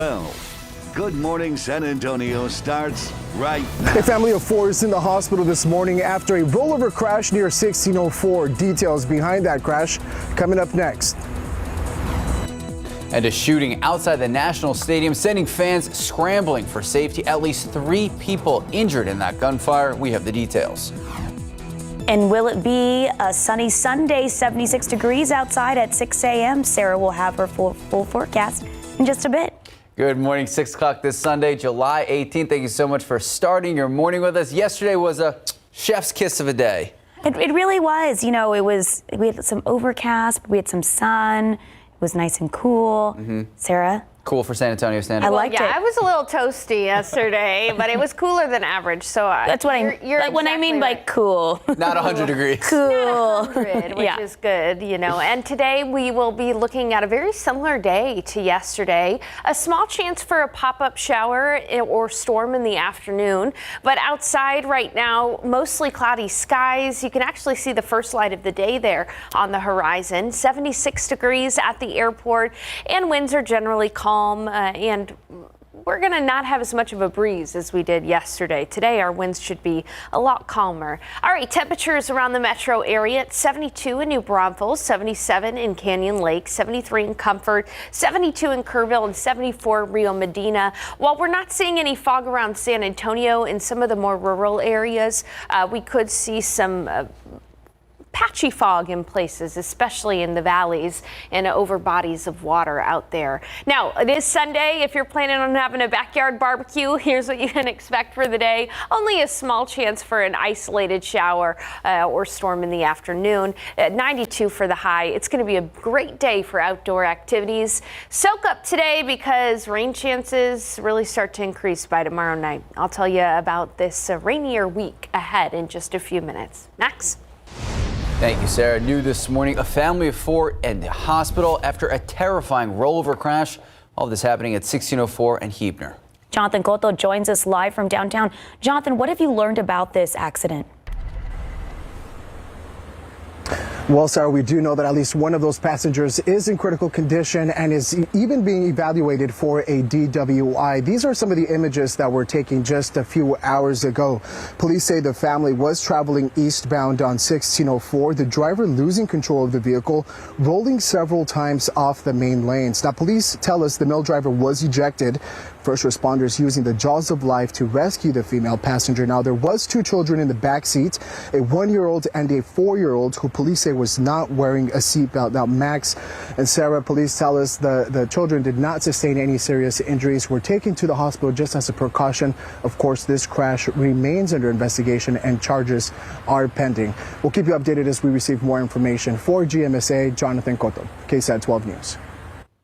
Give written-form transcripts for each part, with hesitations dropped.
Well, Good Morning San Antonio starts right now. A family of four is in the hospital this morning after a rollover crash near 1604. Details behind that crash coming up next. And a shooting outside the National Stadium, sending fans scrambling for safety. At least 3 people injured in that gunfire. We have the details. And will it be a sunny Sunday, 76 degrees outside at 6 a.m.? Sarah will have her full forecast in just a bit. Good morning, 6 o'clock this Sunday, July 18th. Thank you so much for starting your morning with us. Yesterday was a chef's kiss of a day. It really was. You know, we had some overcast, we had some sun. It was nice and cool. Sarah? Cool for San Antonio standards. I liked it. I was a little toasty yesterday, but it was cooler than average. So that's what you're when I mean by cool. Not 100 degrees. Cool. 100, which is good, you know. And today we will be looking at a very similar day to yesterday. A small chance for a pop-up shower or storm in the afternoon. But outside right now, mostly cloudy skies. You can actually see the first light of the day there on the horizon. 76 degrees at the airport, and winds are generally calm. And we're going to not have as much of a breeze as we did yesterday. Today, our winds should be a lot calmer. All right, temperatures around the metro area at 72 in New Braunfels, 77 in Canyon Lake, 73 in Comfort, 72 in Kerrville, and 74 Rio Medina. While we're not seeing any fog around San Antonio, in some of the more rural areas, we could see some patchy fog in places, especially in the valleys and over bodies of water out there. Now, it is Sunday. If you're planning on having a backyard barbecue, here's what you can expect for the day. Only a small chance for an isolated shower or storm in the afternoon. At 92 for the high. It's going to be a great day for outdoor activities. Soak up today because rain chances really start to increase by tomorrow night. I'll tell you about this rainier week ahead in just a few minutes. Max? Thank you, Sarah. New this morning, a family of 4 in the hospital after a terrifying rollover crash. All of this happening at 1604 and Huebner. Jonathan Cotto joins us live from downtown. Jonathan, what have you learned about this accident? Well, Sarah, we do know that at least one of those passengers is in critical condition and is even being evaluated for a DWI. These are some of the images that were taken just a few hours ago. Police say the family was traveling eastbound on 1604, the driver losing control of the vehicle, rolling several times off the main lanes. Now, police tell us the male driver was ejected. First responders using the jaws of life to rescue the female passenger. Now, there was 2 children in the back seat, a 1-year-old and a 4-year-old who police say was not wearing a seatbelt. Now, Max and Sarah, police tell us the children did not sustain any serious injuries, were taken to the hospital just as a precaution. Of course, this crash remains under investigation and charges are pending. We'll keep you updated as we receive more information. For GMSA, Jonathan Cotto, KSAT 12 News.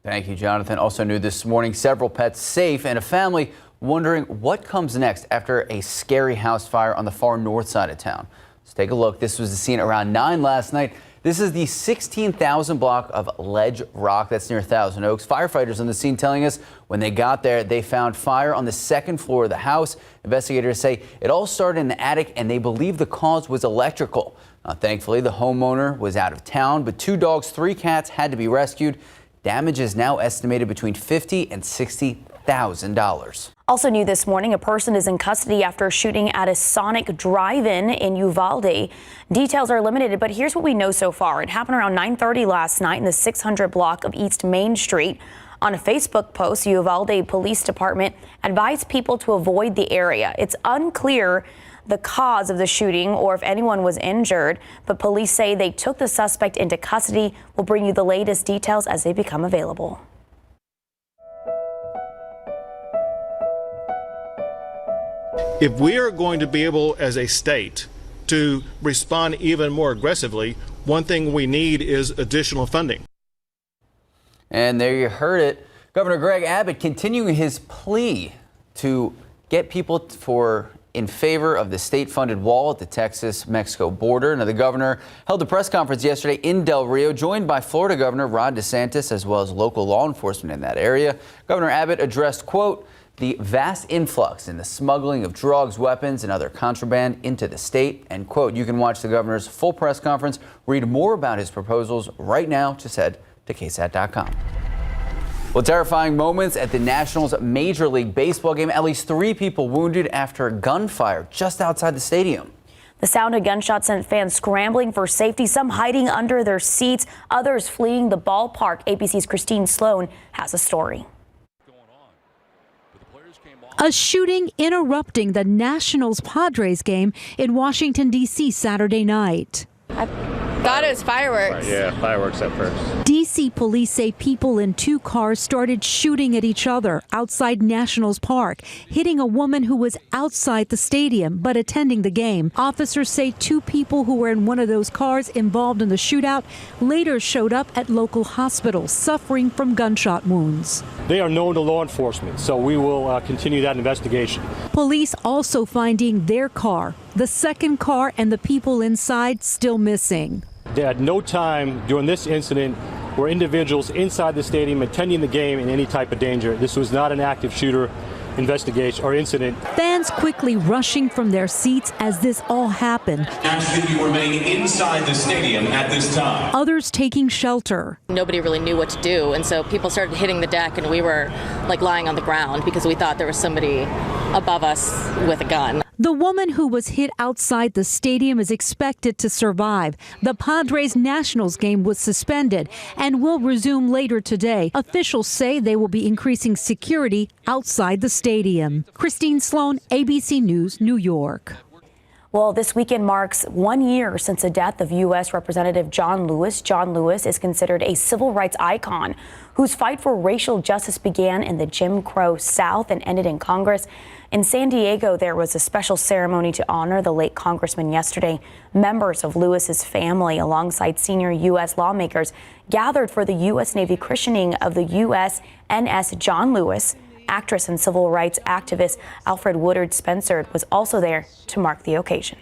Thank you, Jonathan. Also new this morning, several pets safe and a family wondering what comes next after a scary house fire on the far north side of town. Let's take a look. This was the scene around 9 last night. This is the 16,000 block of Ledge Rock that's near Thousand Oaks. Firefighters on the scene telling us when they got there, they found fire on the 2nd floor of the house. Investigators say it all started in the attic and they believe the cause was electrical. Thankfully, the homeowner was out of town, but 2 dogs, 3 cats had to be rescued. Damage is now estimated between $50,000 and $60,000. Also new this morning, a person is in custody after shooting at a Sonic drive-in in Uvalde. Details are limited, but here's what we know so far. It happened around 9:30 last night in the 600 block of East Main Street. On a Facebook post, Uvalde Police Department advised people to avoid the area. It's unclear the cause of the shooting or if anyone was injured, but police say they took the suspect into custody. We'll bring you the latest details as they become available. If we are going to be able as a state to respond even more aggressively, one thing we need is additional funding. And there you heard it. Governor Greg Abbott continuing his plea to get people in favor of the state-funded wall at the Texas-Mexico border. Now, the governor held a press conference yesterday in Del Rio, joined by Florida Governor Ron DeSantis, as well as local law enforcement in that area. Governor Abbott addressed, quote, the vast influx in the smuggling of drugs, weapons, and other contraband into the state, end quote. You can watch the governor's full press conference, read more about his proposals right now. Just head to KSAT.com. Well, terrifying moments at the Nationals Major League Baseball game. At least 3 people wounded after gunfire just outside the stadium. The sound of gunshots sent fans scrambling for safety, some hiding under their seats, others fleeing the ballpark. ABC's Christine Sloan has a story. A shooting interrupting the Nationals-Padres game in Washington, D.C. Saturday night. I thought it was fireworks. Yeah, fireworks at first. D.C. police say people in 2 cars started shooting at each other outside Nationals Park, hitting a woman who was outside the stadium but attending the game. Officers say 2 people who were in one of those cars involved in the shootout later showed up at local hospitals suffering from gunshot wounds. They are known to law enforcement, so we will continue that investigation. Police also finding their car, the second car, and the people inside still missing. At no time during this incident were individuals inside the stadium attending the game in any type of danger. This was not an active shooter investigation or incident. Fans quickly rushing from their seats as this all happened. Ask you remain inside the stadium at this time. Others taking shelter. Nobody really knew what to do, and so people started hitting the deck, and we were like lying on the ground because we thought there was somebody above us with a gun. The woman who was hit outside the stadium is expected to survive. The Padres-Nationals game was suspended and will resume later today. Officials say they will be increasing security outside the stadium. Christine Sloan, ABC News, New York. Well, this weekend marks 1 year since the death of U.S. Representative John Lewis. John Lewis is considered a civil rights icon whose fight for racial justice began in the Jim Crow South and ended in Congress. In San Diego, there was a special ceremony to honor the late congressman yesterday. Members of Lewis's family, alongside senior U.S. lawmakers, gathered for the U.S. Navy christening of the USNS John Lewis. Actress and civil rights activist Alfred Woodard Spencer was also there to mark the occasion.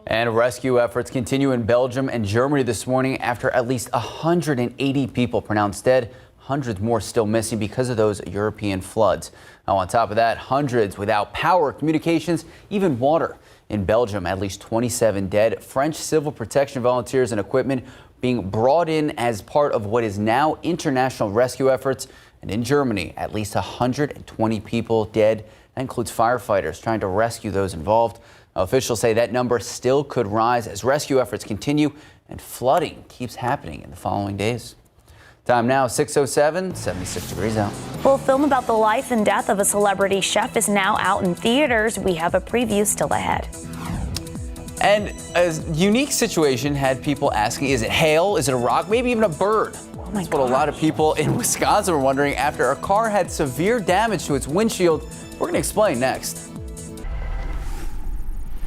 And rescue efforts continue in Belgium and Germany this morning after at least 180 people pronounced dead. Hundreds more still missing because of those European floods. Now, on top of that, hundreds without power, communications, even water. In Belgium, at least 27 dead. French civil protection volunteers and equipment being brought in as part of what is now international rescue efforts. And in Germany, at least 120 people dead. That includes firefighters trying to rescue those involved. Officials say that number still could rise as rescue efforts continue and flooding keeps happening in the following days. Time now, 6:07, 76 degrees out. Well, film about the life and death of a celebrity chef is now out in theaters. We have a preview still ahead. And a unique situation had people asking, is it hail? Is it a rock? Maybe even a bird? That's what a lot of people in Wisconsin were wondering after a car had severe damage to its windshield. We're going to explain next.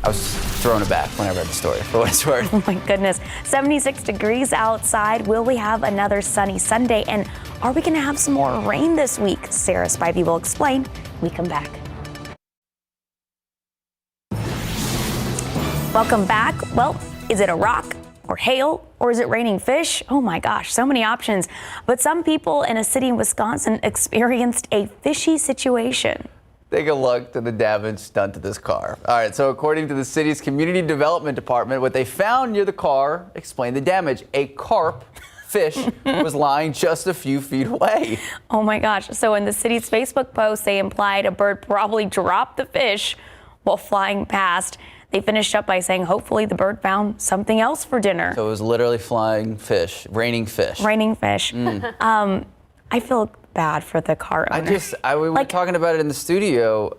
I was thrown aback when I read the story, for what it's worth. Oh my goodness. 76 degrees outside. Will we have another sunny Sunday? And are we going to have some more rain this week? Sarah Spivey will explain when we come back. Welcome back. Well, is it a rock or hail, or is it raining fish? Oh my gosh, so many options. But some people in a city in Wisconsin experienced a fishy situation. Take a look to the damage done to this car. All right, so according to the city's community development department, what they found near the car explained the damage. A carp fish was lying just a few feet away. Oh my gosh. So in the city's Facebook post, they implied a bird probably dropped the fish while flying past. They finished up by saying, hopefully the bird found something else for dinner. So it was literally flying fish, raining fish. Raining fish. I feel bad for the car owner. We were talking about it in the studio.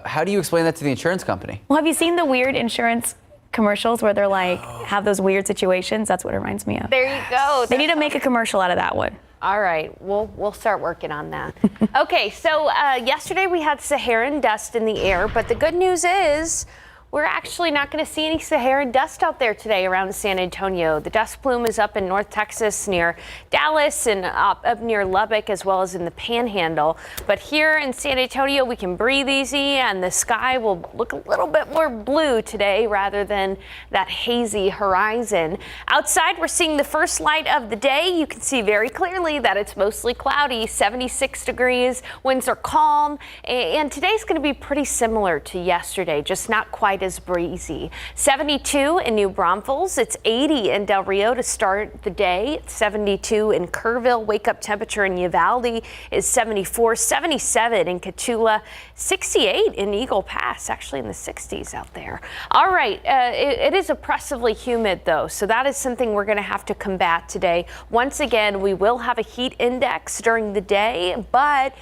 How do you explain that to the insurance company? Well, have you seen the weird insurance commercials where they're like, have those weird situations? That's what it reminds me of. There you go. They need to make a commercial out of that one. All right, we'll start working on that. Okay, so yesterday we had Saharan dust in the air, but the good news is we're actually not going to see any Saharan dust out there today around San Antonio. The dust plume is up in North Texas near Dallas and up near Lubbock, as well as in the Panhandle. But here in San Antonio, we can breathe easy, and the sky will look a little bit more blue today rather than that hazy horizon. Outside, we're seeing the first light of the day. You can see very clearly that it's mostly cloudy, 76 degrees, winds are calm, and today's going to be pretty similar to yesterday, just not quite quite as breezy. 72 in New Braunfels. It's 80 in Del Rio to start the day. It's 72 in Kerrville. Wake up temperature in Uvalde is 74, 77 in Cotulla, 68 in Eagle Pass, actually in the 60s out there. All right, it is oppressively humid though, so that is something we're going to have to combat today. Once again, we will have a heat index during the day, but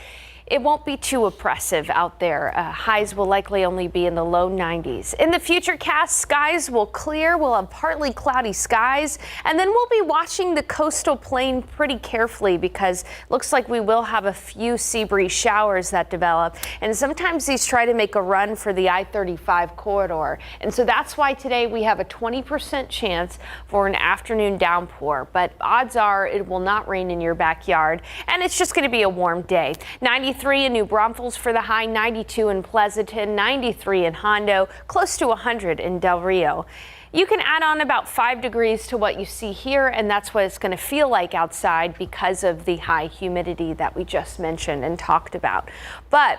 it won't be too oppressive out there. Highs will likely only be in the low 90s. In the futurecast, skies will clear. We'll have partly cloudy skies, and then we'll be watching the coastal plain pretty carefully because it looks like we will have a few sea breeze showers that develop. And sometimes these try to make a run for the I-35 corridor. And so that's why today we have a 20% chance for an afternoon downpour. But odds are it will not rain in your backyard, and it's just going to be a warm day. 93 in New Braunfels for the high, 92 in Pleasanton, 93 in Hondo, close to 100 in Del Rio. You can add on about 5 degrees to what you see here, and that's what it's going to feel like outside because of the high humidity that we just mentioned and talked about. But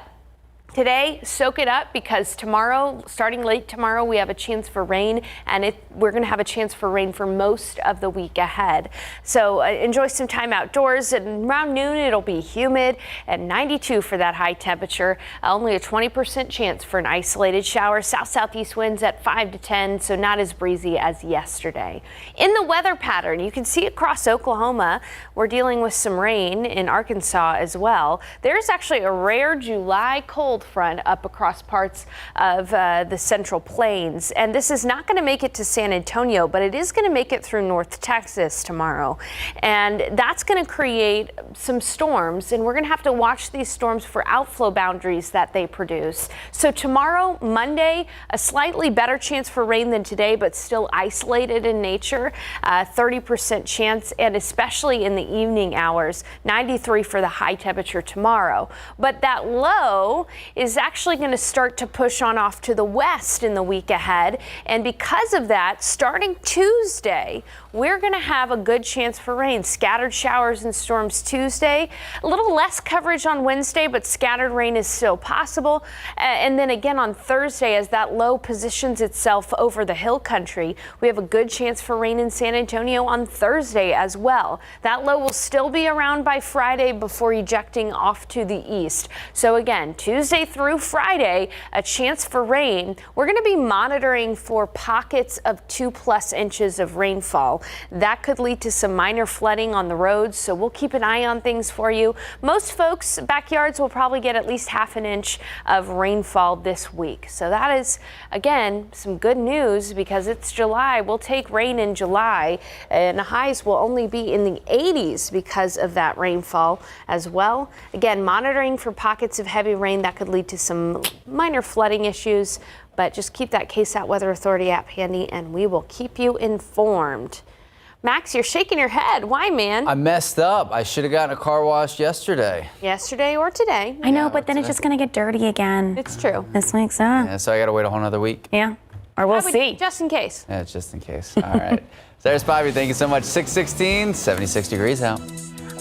today, soak it up because tomorrow, starting late tomorrow, we have a chance for rain, and we're going to have a chance for rain for most of the week ahead. So enjoy some time outdoors, and around noon it'll be humid and 92 for that high temperature. Only a 20% chance for an isolated shower. South-southeast winds at 5 to 10, so not as breezy as yesterday. In the weather pattern, you can see across Oklahoma, we're dealing with some rain in Arkansas as well. There's actually a rare July cold front up across parts of the Central Plains, and this is not going to make it to San Antonio, but it is going to make it through North Texas tomorrow, and that's going to create some storms, and we're going to have to watch these storms for outflow boundaries that they produce. So tomorrow, Monday, a slightly better chance for rain than today, but still isolated in nature, 30% chance, and especially in the evening hours, 93 for the high temperature tomorrow. But that low is actually going to start to push on off to the west in the week ahead. And because of that, starting Tuesday, we're going to have a good chance for rain. Scattered showers and storms Tuesday. A little less coverage on Wednesday, but scattered rain is still possible. And then again on Thursday, as that low positions itself over the hill country, we have a good chance for rain in San Antonio on Thursday as well. That low will still be around by Friday before ejecting off to the east. So again, Tuesday through Friday, a chance for rain. We're going to be monitoring for pockets of 2+ inches of rainfall. That could lead to some minor flooding on the roads, so we'll keep an eye on things for you. Most folks' backyards will probably get at least ½ an inch of rainfall this week. So that is, again, some good news because it's July. We'll take rain in July, and the highs will only be in the 80s because of that rainfall as well. Again, monitoring for pockets of heavy rain that could lead to some minor flooding issues, but just keep that KSAT Weather Authority app handy and we will keep you informed. Max, you're shaking your head. Why, man? I messed up. I should have gotten a car wash yesterday. Yesterday or today. I know, but then it's just going to get dirty again. It's true. This makes sense. Yeah, so I got to wait a whole nother week. Yeah, or we'll see. Just in case. Yeah, just in case. All right. There's Bobby. Thank you so much. 6:16, 76 degrees out.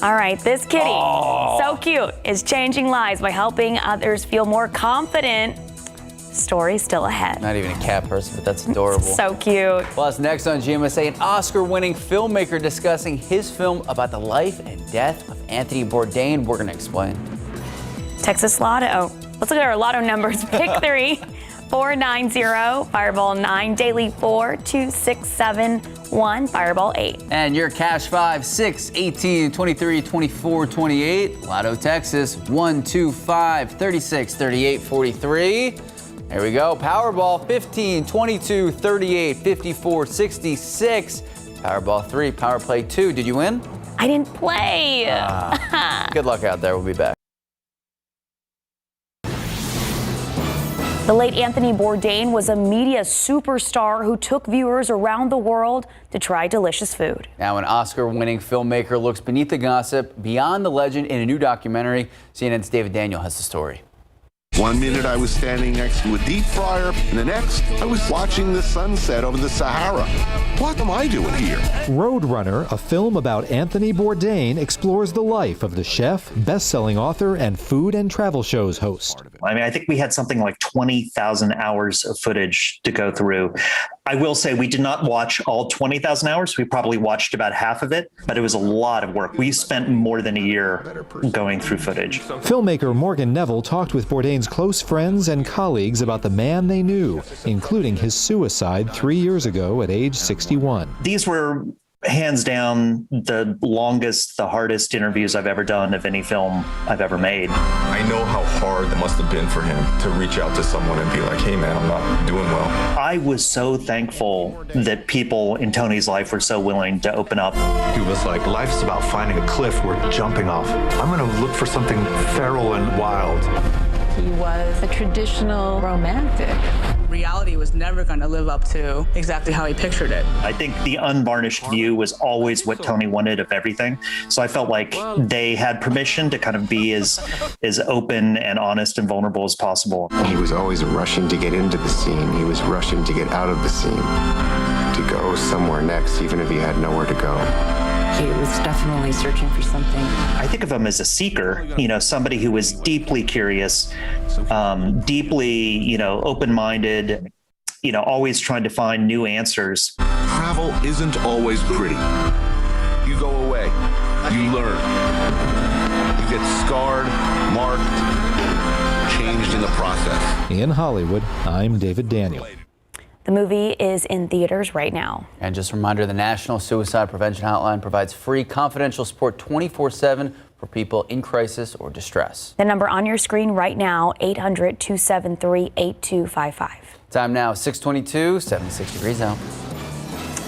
All right, this kitty, so cute, is changing lives by helping others feel more confident. Story still ahead. Not even a cat person, but that's adorable. So cute. Plus, next on GMSA, an Oscar-winning filmmaker discussing his film about the life and death of Anthony Bourdain. We're going to explain. Texas Lotto. Let's look at our Lotto numbers. Pick 3, 490, Fireball 9, Daily 4, 2, 6, 7, 1, Fireball 8. And your cash 5, 6, 18, 23, 24, 28. Lotto Texas 1, 2, 5, 36, 38, 43. There we go. Powerball 15, 22, 38, 54, 66. Powerball 3, Power Play 2. Did you win? I didn't play. Good luck out there. We'll be back. The late Anthony Bourdain was a media superstar who took viewers around the world to try delicious food. Now, an Oscar-winning filmmaker looks beneath the gossip, beyond the legend in a new documentary. CNN's David Daniel has the story. One minute I was standing next to a deep fryer, and the next I was watching the sunset over the Sahara. What am I doing here? Roadrunner, a film about Anthony Bourdain, explores the life of the chef, best-selling author, and food and travel shows host. I mean, I think we had something like 20,000 hours of footage to go through. I will say we did not watch all 20,000 hours. We probably watched about half of it, but it was a lot of work. We spent more than a year going through footage. Filmmaker Morgan Neville talked with Bourdain's close friends and colleagues about the man they knew, including his suicide 3 years ago at age 61. These were hands down the longest, the hardest interviews I've ever done of any film I've ever made. I know how hard it must have been for him to reach out to someone and be like, hey man, I'm not doing well. I was so thankful that people in Tony's life were so willing to open up. He was like, life's about finding a cliff worth jumping off. I'm going to look for something feral and wild. He was a traditional romantic. Reality was never going to live up to exactly how he pictured it. I think the unvarnished view was always what Tony wanted of everything. So I felt like they had permission to kind of be as open and honest and vulnerable as possible. He was always rushing to get into the scene. He was rushing to get out of the scene, to go somewhere next, even if he had nowhere to go. He was definitely searching for something. I think of him as a seeker, somebody who was deeply curious, deeply, open-minded, always trying to find new answers. Travel isn't always pretty. You go away, you learn. You get scarred, marked, changed in the process. In Hollywood, I'm David Daniel. The movie is in theaters right now. And just a reminder, the National Suicide Prevention Hotline provides free confidential support 24/7 for people in crisis or distress. The number on your screen right now, 800-273-8255. Time now, 6:22, 76 degrees out.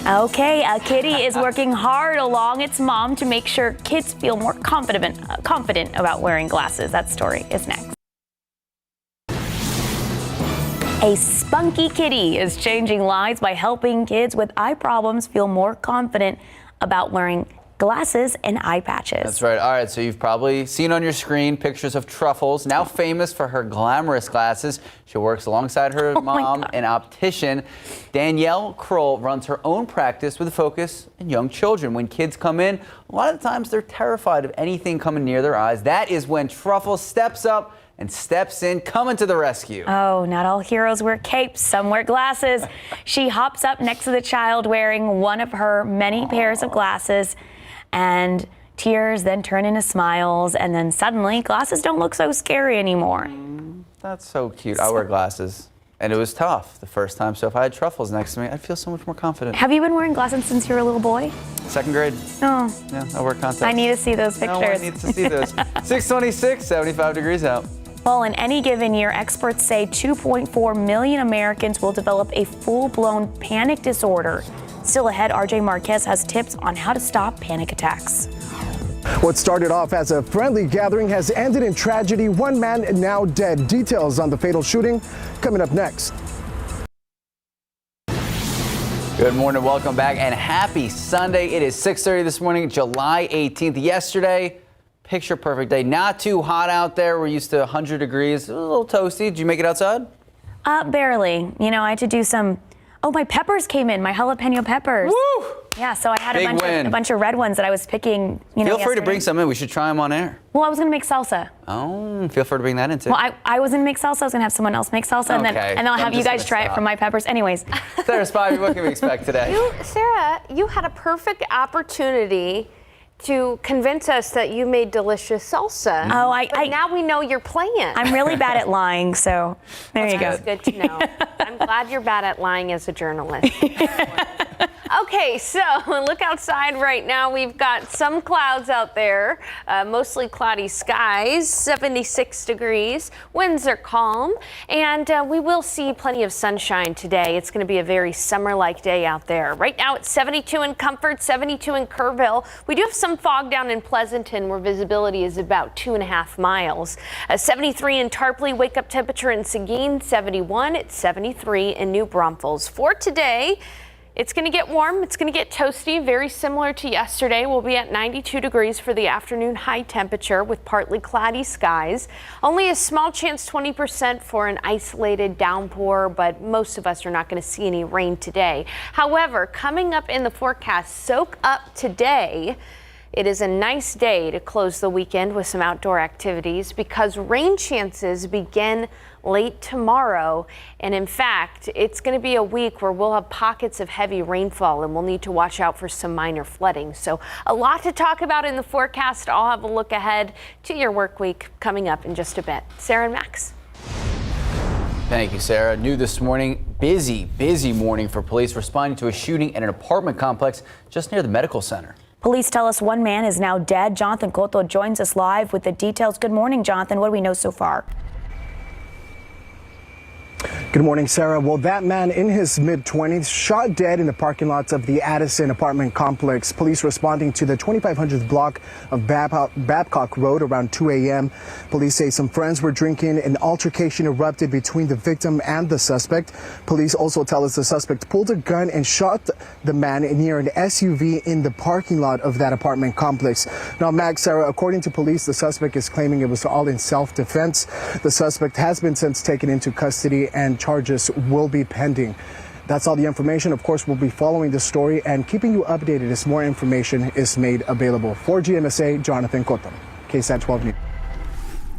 Okay, a kitty is working hard along its mom to make sure kids feel more confident about wearing glasses. That story is next. A spunky kitty is changing lives by helping kids with eye problems feel more confident about wearing glasses and eye patches. That's right. All right, so you've probably seen on your screen pictures of Truffles, now famous for her glamorous glasses. She works alongside her mom, an optician. Danielle Kroll runs her own practice with a focus on young children. When kids come in, a lot of the times they're terrified of anything coming near their eyes. That is when Truffles steps up and steps in, coming to the rescue. Oh, not all heroes wear capes. Some wear glasses. She hops up next to the child wearing one of her many pairs of glasses, and tears then turn into smiles, and then suddenly glasses don't look so scary anymore. That's so cute. I wear glasses, and it was tough the first time, so if I had Truffles next to me, I'd feel so much more confident. Have you been wearing glasses since you were a little boy? 2nd grade. Oh. Yeah, I wear contacts. I need to see those pictures. No one needs to see those. 6:26, 75 degrees out. Well, in any given year, experts say 2.4 million Americans will develop a full-blown panic disorder. Still ahead, RJ Marquez has tips on how to stop panic attacks. What started off as a friendly gathering has ended in tragedy. One man now dead. Details on the fatal shooting coming up next. Good morning, welcome back, and happy Sunday. It is 6:30 this morning, July 18th. Yesterday, picture perfect day. Not too hot out there. We're used to 100 degrees. It was a little toasty. Did you make it outside? Barely. I had to do some. Oh, my peppers came in. My jalapeno peppers. Woo! Yeah, so I had a bunch of red ones that I was picking. Feel free to bring some in. We should try them on air. Well, I was gonna make salsa. Oh, feel free to bring that in too. Well, I was gonna make salsa. I was gonna have someone else make salsa, and then I'll have you guys try it from my peppers. Anyways. Sarah Spivey, what can we expect today? Sarah, you had a perfect opportunity to convince us that you made delicious salsa. Oh, but now we know your plan. I'm really bad at lying, so there you go. That's good to know. I'm glad you're bad at lying as a journalist. Okay, so look outside right now. We've got some clouds out there, mostly cloudy skies, 76 degrees. Winds are calm, and we will see plenty of sunshine today. It's going to be a very summer-like day out there. Right now it's 72 in Comfort, 72 in Kerrville. We do have some fog down in Pleasanton where visibility is about 2.5 miles. 73 in Tarpley, wake up temperature in Seguin, 71 at 73 in New Braunfels. For today, It's going to get warm. It's going to get toasty, very similar to yesterday. We'll be at 92 degrees for the afternoon high temperature with partly cloudy skies. Only a small chance, 20% for an isolated downpour, but most of us are not going to see any rain today. However, coming up in the forecast, soak up today. It is a nice day to close the weekend with some outdoor activities because rain chances begin late tomorrow. And in fact, it's going to be a week where we'll have pockets of heavy rainfall and we'll need to watch out for some minor flooding. So a lot to talk about in the forecast. I'll have a look ahead to your work week coming up in just a bit. Sarah and Max. Thank you, Sarah. New this morning, busy morning for police responding to a shooting at an apartment complex just near the medical center. Police tell us one man is now dead. Jonathan Cotto joins us live with the details. Good morning, Jonathan. What do we know so far? Good morning, Sarah. Well, that man in his mid-20s shot dead in the parking lots of the Addison apartment complex. Police responding to the 2500th block of Babcock Road around 2 a.m. Police say some friends were drinking. An altercation erupted between the victim and the suspect. Police also tell us the suspect pulled a gun and shot the man near an SUV in the parking lot of that apartment complex. Now, Max, Sarah, according to police, the suspect is claiming it was all in self-defense. The suspect has been since taken into custody and charges will be pending. That's all the information. Of course, we'll be following the story and keeping you updated as more information is made available. For GMSA, Jonathan Cotto, KSAT 12 News.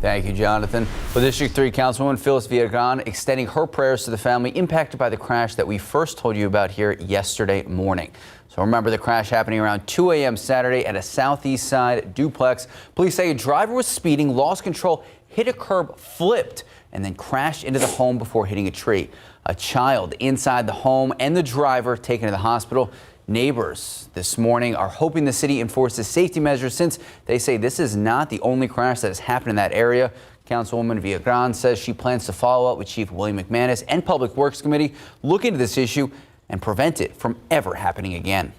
Thank you, Jonathan. Well, District 3 Councilwoman Phyllis Villagrán extending her prayers to the family impacted by the crash that we first told you about here yesterday morning. So remember the crash happening around 2 a.m. Saturday at a southeast side duplex. Police say a driver was speeding, lost control, hit a curb, flipped, and then crashed into the home before hitting a tree. A child inside the home and the driver taken to the hospital. Neighbors this morning are hoping the city enforces safety measures since they say this is not the only crash that has happened in that area. Councilwoman Villagrán says she plans to follow up with Chief William McManus and Public Works Committee, look into this issue and prevent it from ever happening again.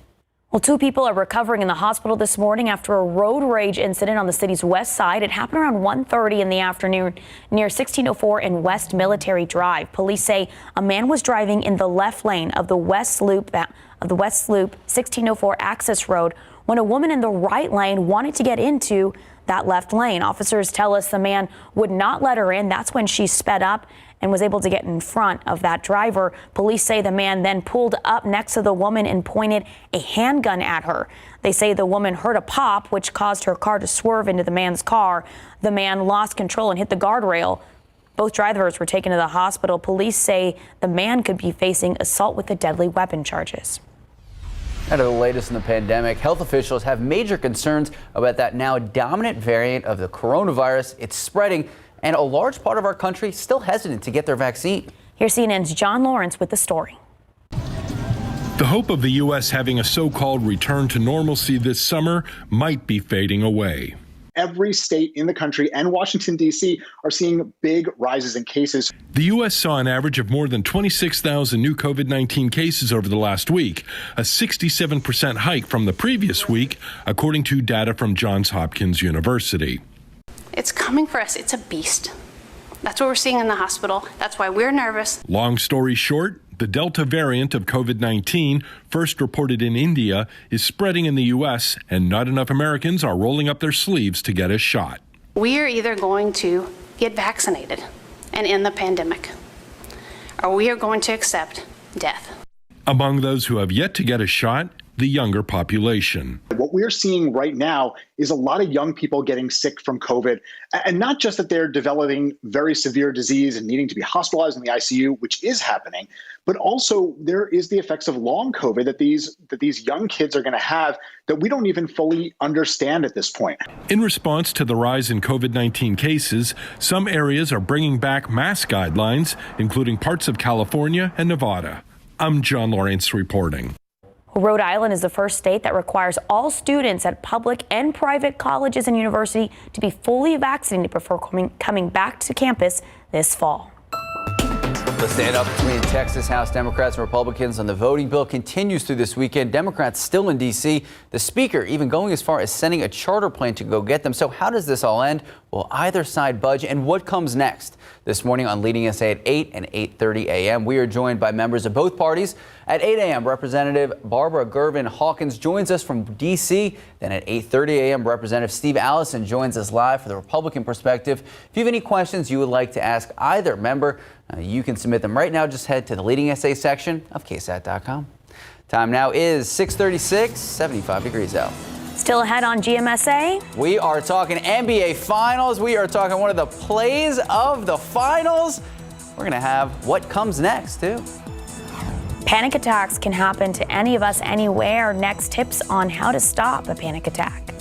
Well, 2 people are recovering in the hospital this morning after a road rage incident on the city's west side. It happened around 1:30 in the afternoon near 1604 and West Military Drive. Police say a man was driving in the left lane of the West Loop 1604 access road when a woman in the right lane wanted to get into that left lane. Officers tell us the man would not let her in. That's when she sped up and was able to get in front of that driver. Police say the man then pulled up next to the woman and pointed a handgun at her. They say the woman heard a pop, which caused her car to swerve into the man's car. The man lost control and hit the guardrail. Both drivers were taken to the hospital. Police say the man could be facing assault with a deadly weapon charges. Out of the latest in the pandemic, health officials have major concerns about that now dominant variant of the coronavirus. It's spreading, and a large part of our country still hesitant to get their vaccine. Here's CNN's John Lawrence with the story. The hope of the U.S. having a so-called return to normalcy this summer might be fading away. Every state in the country and Washington, D.C. are seeing big rises in cases. The U.S. saw an average of more than 26,000 new COVID-19 cases over the last week, a 67% hike from the previous week, according to data from Johns Hopkins University. It's coming for us. It's a beast. That's what we're seeing in the hospital. That's why we're nervous. Long story short, the Delta variant of COVID-19, first reported in India, is spreading in the U.S., and not enough Americans are rolling up their sleeves to get a shot. We are either going to get vaccinated and end the pandemic, or we are going to accept death. Among those who have yet to get a shot, the younger population. What we're seeing right now is a lot of young people getting sick from COVID, and not just that they're developing very severe disease and needing to be hospitalized in the ICU, which is happening, but also there is the effects of long COVID that these young kids are going to have that we don't even fully understand at this point. In response to the rise in COVID-19 cases, some areas are bringing back mask guidelines, including parts of California and Nevada. I'm John Lawrence reporting. Rhode Island is the first state that requires all students at public and private colleges and universities to be fully vaccinated before coming back to campus this fall. The standoff between Texas House Democrats and Republicans on the voting bill continues through this weekend. Democrats still in D.C., the speaker even going as far as sending a charter plane to go get them. So how does this all end? Will either side budge, and what comes next? This morning on Leading SA at 8 and 8:30 a.m., we are joined by members of both parties. At 8 a.m., Representative Barbara Gervin Hawkins joins us from D.C. Then at 8:30 a.m., Representative Steve Allison joins us live for the Republican perspective. If you have any questions you would like to ask either member, you can submit them right now. Just head to the Leading SA section of KSAT.com. Time now is 6:36, 75 degrees out. Still ahead on GMSA. We are talking NBA Finals. We are talking one of the plays of the finals. We're going to have what comes next, too. Panic attacks can happen to any of us anywhere. Next, tips on how to stop a panic attack.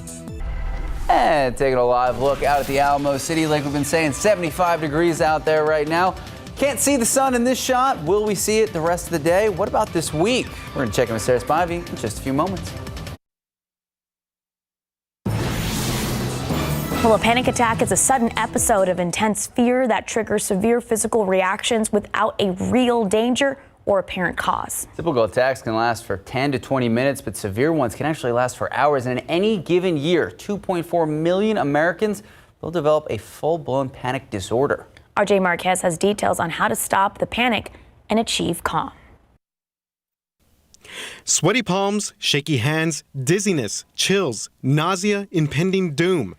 And taking a live look out at the Alamo City, like we've been saying, 75 degrees out there right now. Can't see the sun in this shot. Will we see it the rest of the day? What about this week? We're going to check in with Sarah Spivey in just a few moments. Well, a panic attack is a sudden episode of intense fear that triggers severe physical reactions without a real danger or apparent cause. Typical attacks can last for 10 to 20 minutes, but severe ones can actually last for hours. And in any given year, 2.4 million Americans will develop a full-blown panic disorder. RJ Marquez has details on how to stop the panic and achieve calm. Sweaty palms, shaky hands, dizziness, chills, nausea, impending doom.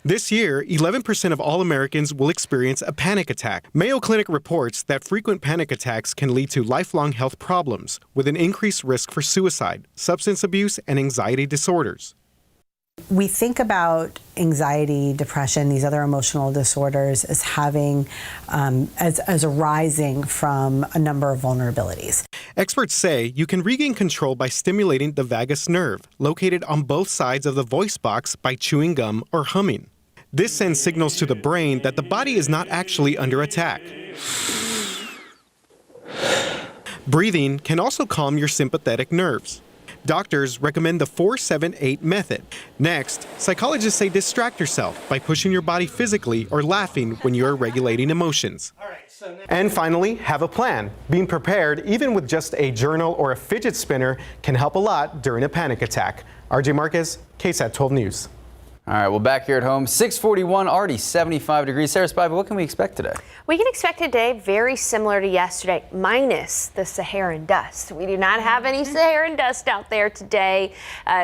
This year, 11% of all Americans will experience a panic attack. Mayo Clinic reports that frequent panic attacks can lead to lifelong health problems, with an increased risk for suicide, substance abuse, and anxiety disorders. We think about anxiety, depression, these other emotional disorders as having, as arising from a number of vulnerabilities. Experts say you can regain control by stimulating the vagus nerve, located on both sides of the voice box, by chewing gum or humming. This sends signals to the brain that the body is not actually under attack. Breathing can also calm your sympathetic nerves. Doctors recommend the 4-7-8 method. Next, psychologists say distract yourself by pushing your body physically or laughing when you are regulating emotions. And finally, have a plan. Being prepared, even with just a journal or a fidget spinner, can help a lot during a panic attack. RJ Marquez, KSAT 12 News. All right, well, back here at home, 641, already 75 degrees. Sarah Spivey, what can we expect today? We can expect a day very similar to yesterday, minus the Saharan dust. We do not have any Saharan dust out there today,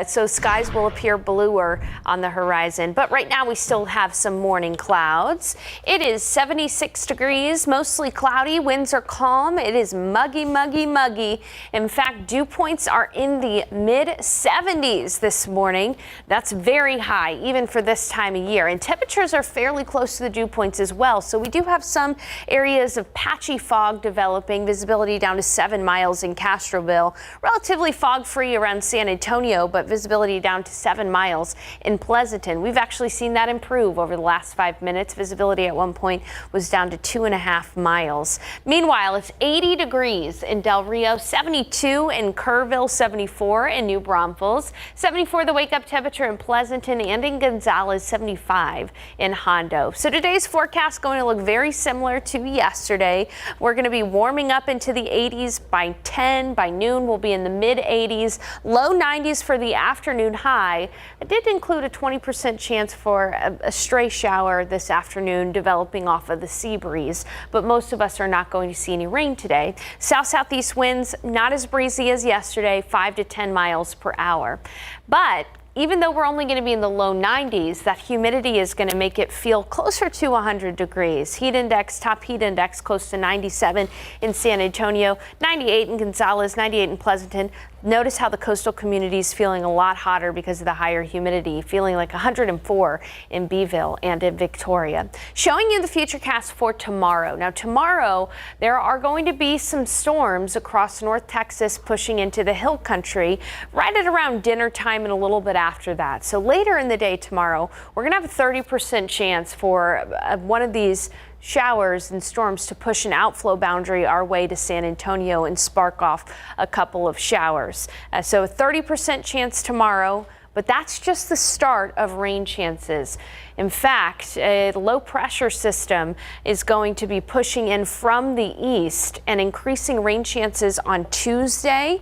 so skies will appear bluer on the horizon. But right now, we still have some morning clouds. It is 76 degrees, mostly cloudy. Winds are calm. It is muggy, muggy, muggy. In fact, dew points are in the mid-70s this morning. That's very high, even for this time of year. And temperatures are fairly close to the dew points as well. So we do have some areas of patchy fog developing, visibility down to 7 miles in Castroville, relatively fog-free around San Antonio, but visibility down to 7 miles in Pleasanton. We've actually seen that improve over the last 5 minutes. Visibility at one point was down to 2.5 miles. Meanwhile, it's 80 degrees in Del Rio, 72 in Kerrville, 74 in New Braunfels, 74 the wake-up temperature in Pleasanton and in Gonzales, 75 in Hondo. So today's forecast going to look very similar to yesterday. We're going to be warming up into the 80s by 10. By noon, we'll be in the mid 80s, low 90s for the afternoon high. It did include a 20% chance for a stray shower this afternoon developing off of the sea breeze, but most of us are not going to see any rain today. South-southeast winds not as breezy as yesterday, 5 to 10 miles per hour. But even though we're only going to be in the low 90s, that humidity is going to make it feel closer to 100 degrees. Heat index, top heat index, close to 97 in San Antonio, 98 in Gonzales, 98 in Pleasanton. Notice how the coastal community is feeling a lot hotter because of the higher humidity, feeling like 104 in Beeville and in Victoria. Showing you the futurecast for tomorrow. Now, tomorrow, there are going to be some storms across North Texas pushing into the hill country right at around dinner time and a little bit after that. So later in the day tomorrow, we're going to have a 30% chance for one of these showers and storms to push an outflow boundary our way to San Antonio and spark off a couple of showers. So a 30% chance tomorrow, but that's just the start of rain chances. In fact, a low pressure system is going to be pushing in from the east and increasing rain chances on Tuesday.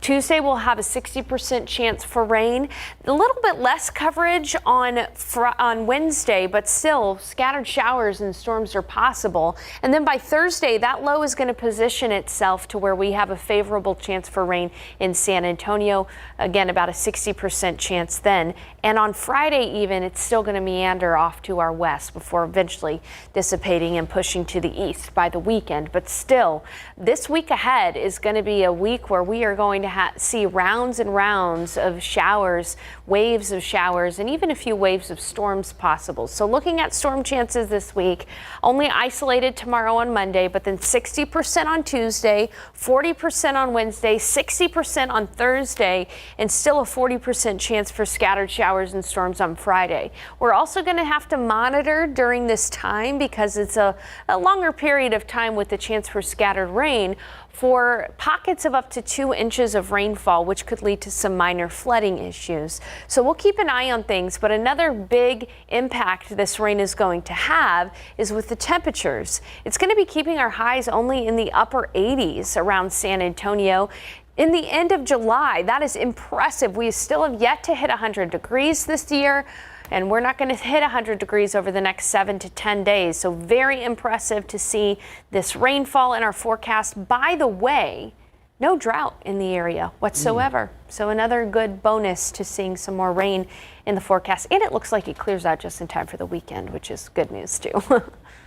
Tuesday we'll have a 60% chance for rain. A little bit less coverage on Wednesday, but still scattered showers and storms are possible. And then by Thursday, that low is going to position itself to where we have a favorable chance for rain in San Antonio. Again, about a 60% chance then. And on Friday even, it's still going to meander off to our west before eventually dissipating and pushing to the east by the weekend. But still, this week ahead is going to be a week where we are going to see rounds and rounds of showers, waves of showers, and even a few waves of storms possible. So looking at storm chances this week, only isolated tomorrow on Monday, but then 60% on Tuesday, 40% on Wednesday, 60% on Thursday, and still a 40% chance for scattered showers and storms on Friday. We're also going to have to monitor during this time, because it's a longer period of time with the chance for scattered rain, for pockets of up to 2 inches of rainfall, which could lead to some minor flooding issues. So we'll keep an eye on things, but another big impact this rain is going to have is with the temperatures. It's going to be keeping our highs only in the upper 80s around San Antonio. In the end of July, that is impressive. We still have yet to hit 100 degrees this year, and we're not going to hit 100 degrees over the next 7 to 10 days. So very impressive to see this rainfall in our forecast. By the way, no drought in the area whatsoever. So another good bonus to seeing some more rain in the forecast. And it looks like it clears out just in time for the weekend, which is good news too. All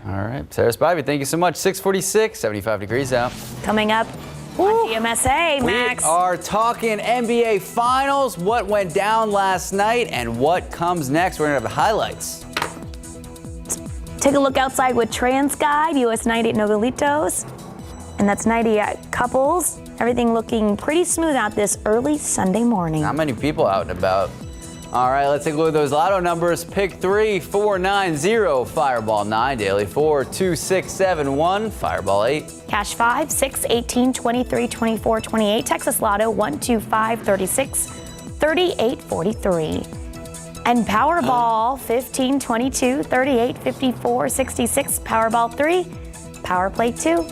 right, Sarah Spivey, thank you so much. 646, 75 degrees out. Coming up on GMSA, Max. We are talking NBA Finals, what went down last night, and what comes next. We're going to have the highlights. Take a look outside with TransGuide, US 90 at Nogalitos. And that's 90 at Couples. Everything looking pretty smooth out this early Sunday morning. Not many people out and about. All right, let's take a look at those lotto numbers. Pick 3, 490, Fireball 9, Daily 4, 2671, Fireball 8. Cash 5, 6, 18, 23, 24, 28. Texas Lotto 1, 2, 5, 36, 38, 43. And Powerball 15, 22, 38, 54, 66. Powerball 3, Power Play 2.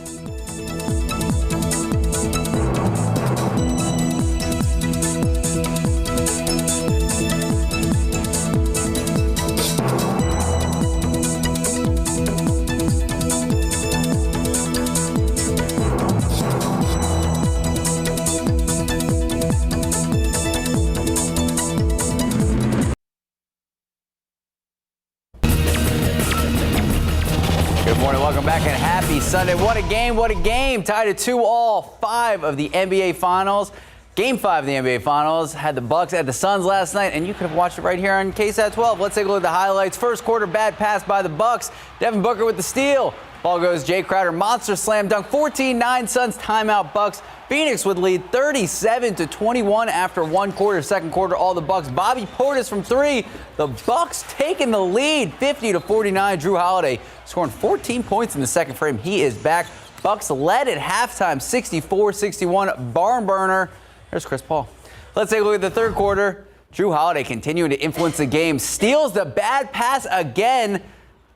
Welcome back and happy Sunday. What a game, what a game. Tied at 2-all, 5 of the NBA Finals. Game 5 of the NBA Finals had the Bucks at the Suns last night, and you could have watched it right here on KSAT 12. Let's take a look at the highlights. First quarter, bad pass by the Bucks. Devin Booker with the steal. Ball goes Jay Crowder, monster slam dunk, 14-9 Suns, timeout Bucks. Phoenix would lead 37-21 after one quarter. Second quarter, all the Bucks. Bobby Portis from 3. The Bucks taking the lead, 50-49. Drew Holiday scoring 14 points in the second frame. He is back. Bucks led at halftime, 64-61. Barn burner. There's Chris Paul. Let's take a look at the third quarter. Drew Holiday continuing to influence the game. Steals the bad pass again.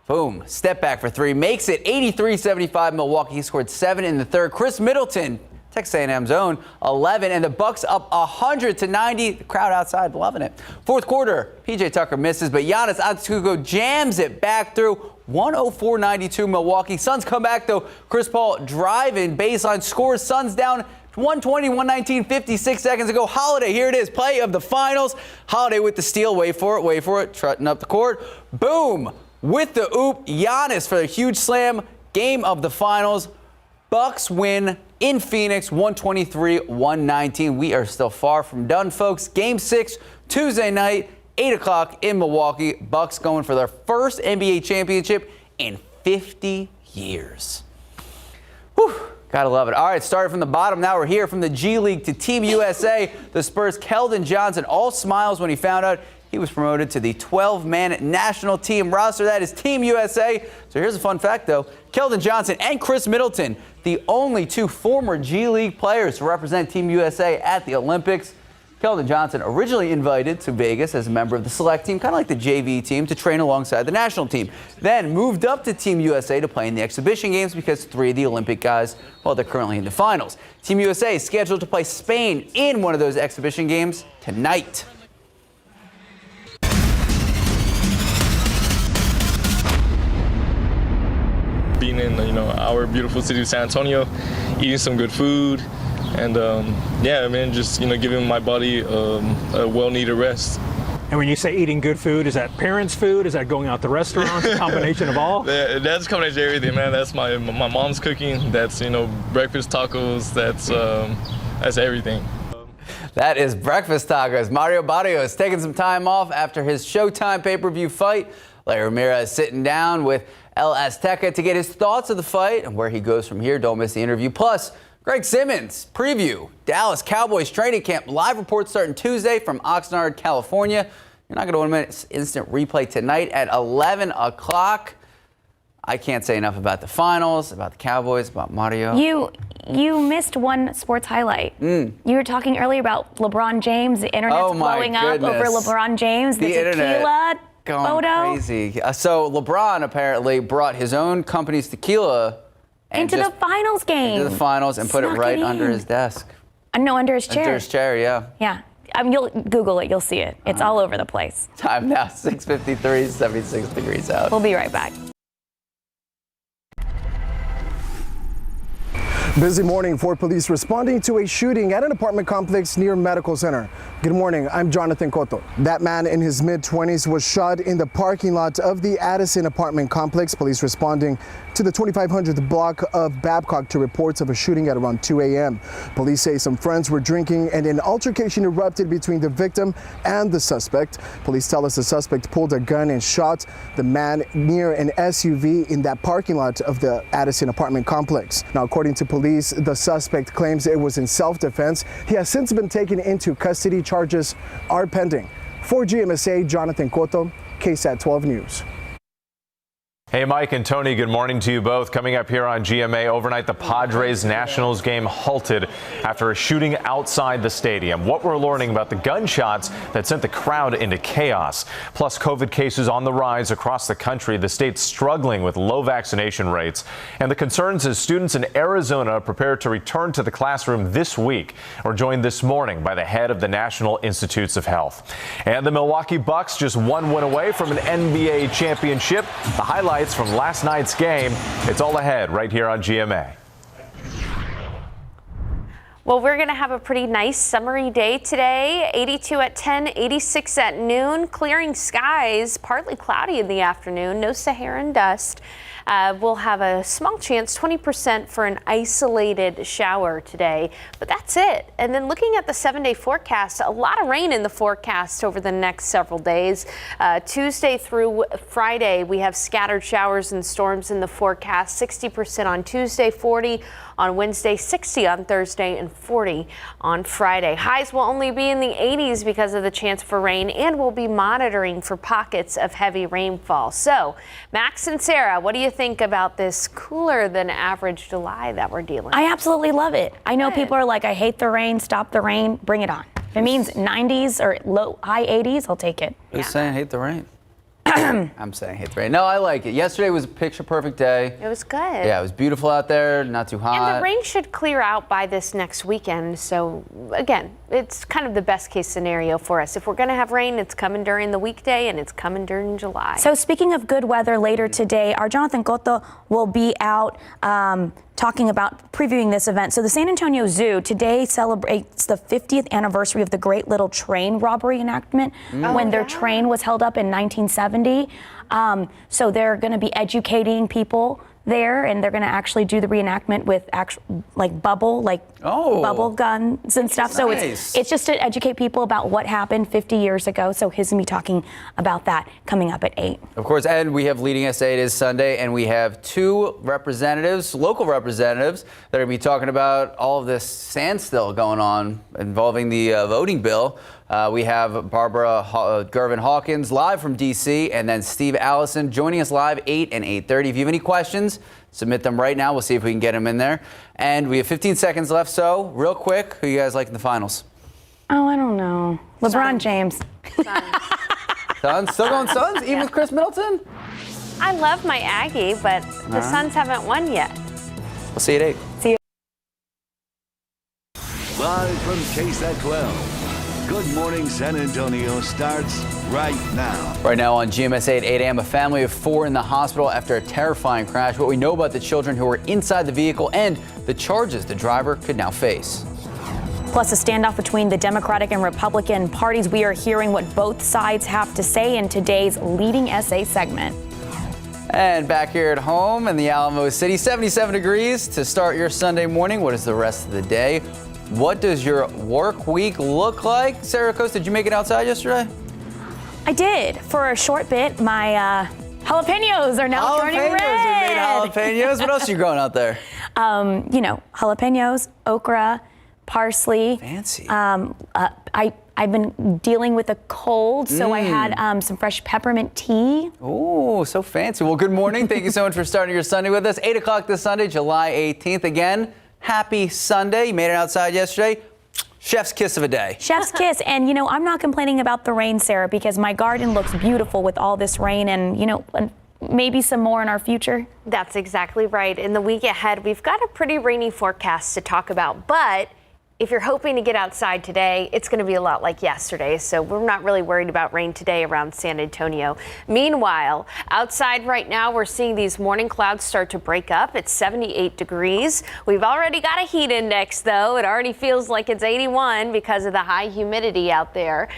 Boom. Step back for 3. Makes it 83-75 Milwaukee. He scored 7 in the third. Chris Middleton, Texas A&M's own, 11. And the Bucks up 100-90. The crowd outside loving it. Fourth quarter, P.J. Tucker misses, but Giannis Antetokounmpo jams it back through. 104-92 Milwaukee. Suns come back, though. Chris Paul driving, baseline scores. Suns down 120-119, 56 seconds ago. Holiday, here it is, play of the finals. Holiday with the steal. Wait for it. Trotting up the court. Boom. With the oop, Giannis for a huge slam. Game of the finals. Bucks win in Phoenix, 123-119. We are still far from done, folks. Game 6, Tuesday night, 8 o'clock in Milwaukee. Bucks going for their first NBA championship in 50 years. Whew. Gotta love it. All right, started from the bottom. Now we're here from the G League to Team USA. The Spurs' Keldon Johnson, all smiles when he found out he was promoted to the 12-man national team roster. That is Team USA. So here's a fun fact, though. Keldon Johnson and Chris Middleton, the only 2 former G League players to represent Team USA at the Olympics. Keldon Johnson originally invited to Vegas as a member of the select team, kind of like the JV team, to train alongside the national team. Then moved up to Team USA to play in the exhibition games because 3 of the Olympic guys, well, they're currently in the finals. Team USA is scheduled to play Spain in one of those exhibition games tonight. Being in, our beautiful city of San Antonio, eating some good food, and just giving my body a well-needed rest. And when you say eating good food, is that parents' food? Is that going out to restaurants? A combination of all? That's a combination of everything, man. That's my mom's cooking. That's breakfast tacos. That's everything. That is breakfast tacos. Mario Barrios taking some time off after his Showtime pay-per-view fight. Larry Ramirez sitting down with El Azteca to get his thoughts of the fight and where he goes from here. Don't miss the interview. Plus, Greg Simmons preview Dallas Cowboys training camp. Live report starting Tuesday from Oxnard, California. You're not going to want to miss instant replay tonight at 11 o'clock. I can't say enough about the finals, about the Cowboys, about Mario. You missed one sports highlight. You were talking earlier about LeBron James. The internet's blowing up over LeBron James. The tequila going photo. Crazy. So LeBron apparently brought his own company's tequila into the finals game. Into the finals and put it right under his desk. No, under his chair. Under his chair, yeah. Yeah. You'll Google it. You'll see it. It's all over the place. Time now, 6:53, 76 degrees out. We'll be right back. Busy morning for police responding to a shooting at an apartment complex near Medical Center. Good morning, I'm Jonathan Cotto. That man in his mid-20s was shot in the parking lot of the Addison apartment complex. Police responding to the 2500th block of Babcock to reports of a shooting at around 2 a.m. Police say some friends were drinking and an altercation erupted between the victim and the suspect. Police tell us the suspect pulled a gun and shot the man near an SUV in that parking lot of the Addison apartment complex. Now, according to police, the suspect claims it was in self-defense. He has since been taken into custody. Charges are pending. For GMSA, Jonathan Cotto, KSAT 12 News. Hey, Mike and Tony, good morning to you both. Coming up here on GMA, overnight the Padres-Nationals game halted after a shooting outside the stadium. What we're learning about the gunshots that sent the crowd into chaos. Plus, COVID cases on the rise across the country. The state's struggling with low vaccination rates. And the concerns as students in Arizona prepare to return to the classroom this week. We're joined this morning by the head of the National Institutes of Health. And the Milwaukee Bucks just one win away from an NBA championship. The highlight from last night's game. It's all ahead right here on GMA. Well, we're going to have a pretty nice summery day today. 82 at 10, 86 at noon. Clearing skies, partly cloudy in the afternoon. No Saharan dust. We'll have a small chance, 20% for an isolated shower today, but that's it. And then looking at the 7-day forecast, a lot of rain in the forecast over the next several days. Tuesday through Friday, we have scattered showers and storms in the forecast. 60% on Tuesday, 40 on Wednesday, 60 on Thursday, and 40 on Friday. Highs will only be in the 80s because of the chance for rain, and we'll be monitoring for pockets of heavy rainfall. So, Max and Sarah, what do you think about this cooler than average July that we're dealing with? I absolutely love it. I know people are like, I hate the rain, stop the rain, bring it on. If it means 90s or high 80s, I'll take it. Who's saying hate the rain? I'm saying hate the rain. No, I like it. Yesterday was a picture perfect day. It was good. Yeah, it was beautiful out there, not too hot. And the rain should clear out by this next weekend. So again, it's kind of the best case scenario for us. If we're going to have rain, it's coming during the weekday and it's coming during July. So speaking of good weather later today, our Jonathan Cotto will be out talking about previewing this event. So the San Antonio Zoo today celebrates the 50th anniversary of the Great Little Train robbery enactment when their train was held up in 1970. So they're going to be educating people there, and they're going to actually do the reenactment with bubble guns and stuff. So it's just to educate people about what happened 50 years ago. So he's going to be talking about that coming up at 8. Of course, and we have Leading SA. It is Sunday, and we have 2 representatives, local representatives, that are going to be talking about all of this standstill going on involving the voting bill. We have Barbara Gervin-Hawkins live from D.C. and then Steve Allison joining us live 8 and 8:30. If you have any questions, submit them right now. We'll see if we can get them in there. And we have 15 seconds left. So real quick, who you guys like in the finals? Oh, I don't know. LeBron James. Suns? Still going Suns? Even with Chris Middleton? I love my Aggie, but the Suns haven't won yet. We'll see you at 8. See you. Live from KSAT 12. Good Morning San Antonio starts right now. Right now on GMSA at 8 a.m., a family of 4 in the hospital after a terrifying crash. What we know about the children who were inside the vehicle and the charges the driver could now face. Plus, a standoff between the Democratic and Republican parties. We are hearing what both sides have to say in today's Leading SA segment. And back here at home in the Alamo City, 77 degrees to start your Sunday morning. What is the rest of the day? What does your work week look like? Sarah Coast, did you make it outside yesterday? I did. For a short bit, my jalapenos are now turning red. You made jalapenos? What else are you growing out there? Jalapenos, okra, parsley. Fancy. I've been dealing with a cold, so I had some fresh peppermint tea. Oh, so fancy. Well, good morning. Thank you so much for starting your Sunday with us. 8 o'clock this Sunday, July 18th. Again, happy Sunday. You made it outside yesterday. Chef's kiss of a day. Chef's kiss. And, I'm not complaining about the rain, Sarah, because my garden looks beautiful with all this rain and, maybe some more in our future. That's exactly right. In the week ahead, we've got a pretty rainy forecast to talk about, but if you're hoping to get outside today, it's going to be a lot like yesterday, so we're not really worried about rain today around San Antonio. Meanwhile, outside right now, we're seeing these morning clouds start to break up. It's 78 degrees. We've already got a heat index, though. It already feels like it's 81 because of the high humidity out there.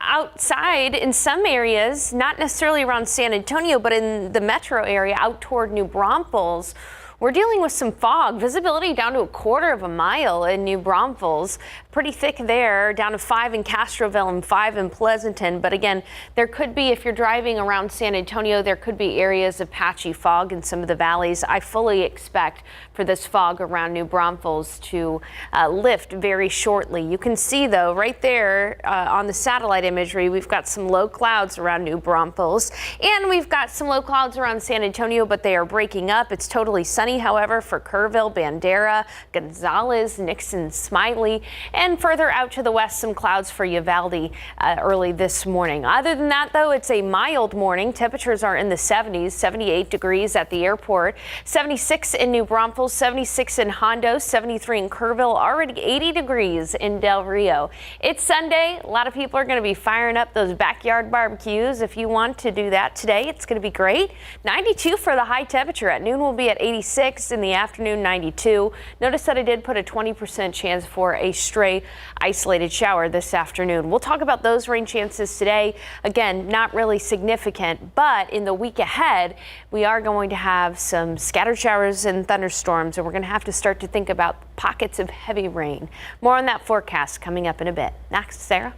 Outside in some areas, not necessarily around San Antonio, but in the metro area out toward New Braunfels, we're dealing with some fog. Visibility down to a quarter of a mile in New Braunfels. Pretty thick there, down to 5 in Castroville and 5 in Pleasanton. But again, there could be, if you're driving around San Antonio, there could be areas of patchy fog in some of the valleys. I fully expect for this fog around New Braunfels to lift very shortly. You can see, though, right there on the satellite imagery, we've got some low clouds around New Braunfels. And we've got some low clouds around San Antonio, but they are breaking up. It's totally sunny, however, for Kerrville, Bandera, Gonzales, Nixon, Smiley, and further out to the west, some clouds for Uvalde early this morning. Other than that, though, it's a mild morning. Temperatures are in the 70s, 78 degrees at the airport, 76 in New Braunfels, 76 in Hondo, 73 in Kerrville, already 80 degrees in Del Rio. It's Sunday. A lot of people are going to be firing up those backyard barbecues. If you want to do that today, it's going to be great. 92 for the high temperature. At noon, we'll be at 86. In the afternoon, 92. Notice that I did put a 20% chance for a stray isolated shower this afternoon. We'll talk about those rain chances today. Again, not really significant, but in the week ahead, we are going to have some scattered showers and thunderstorms, and we're going to have to start to think about pockets of heavy rain. More on that forecast coming up in a bit. Next, Sarah.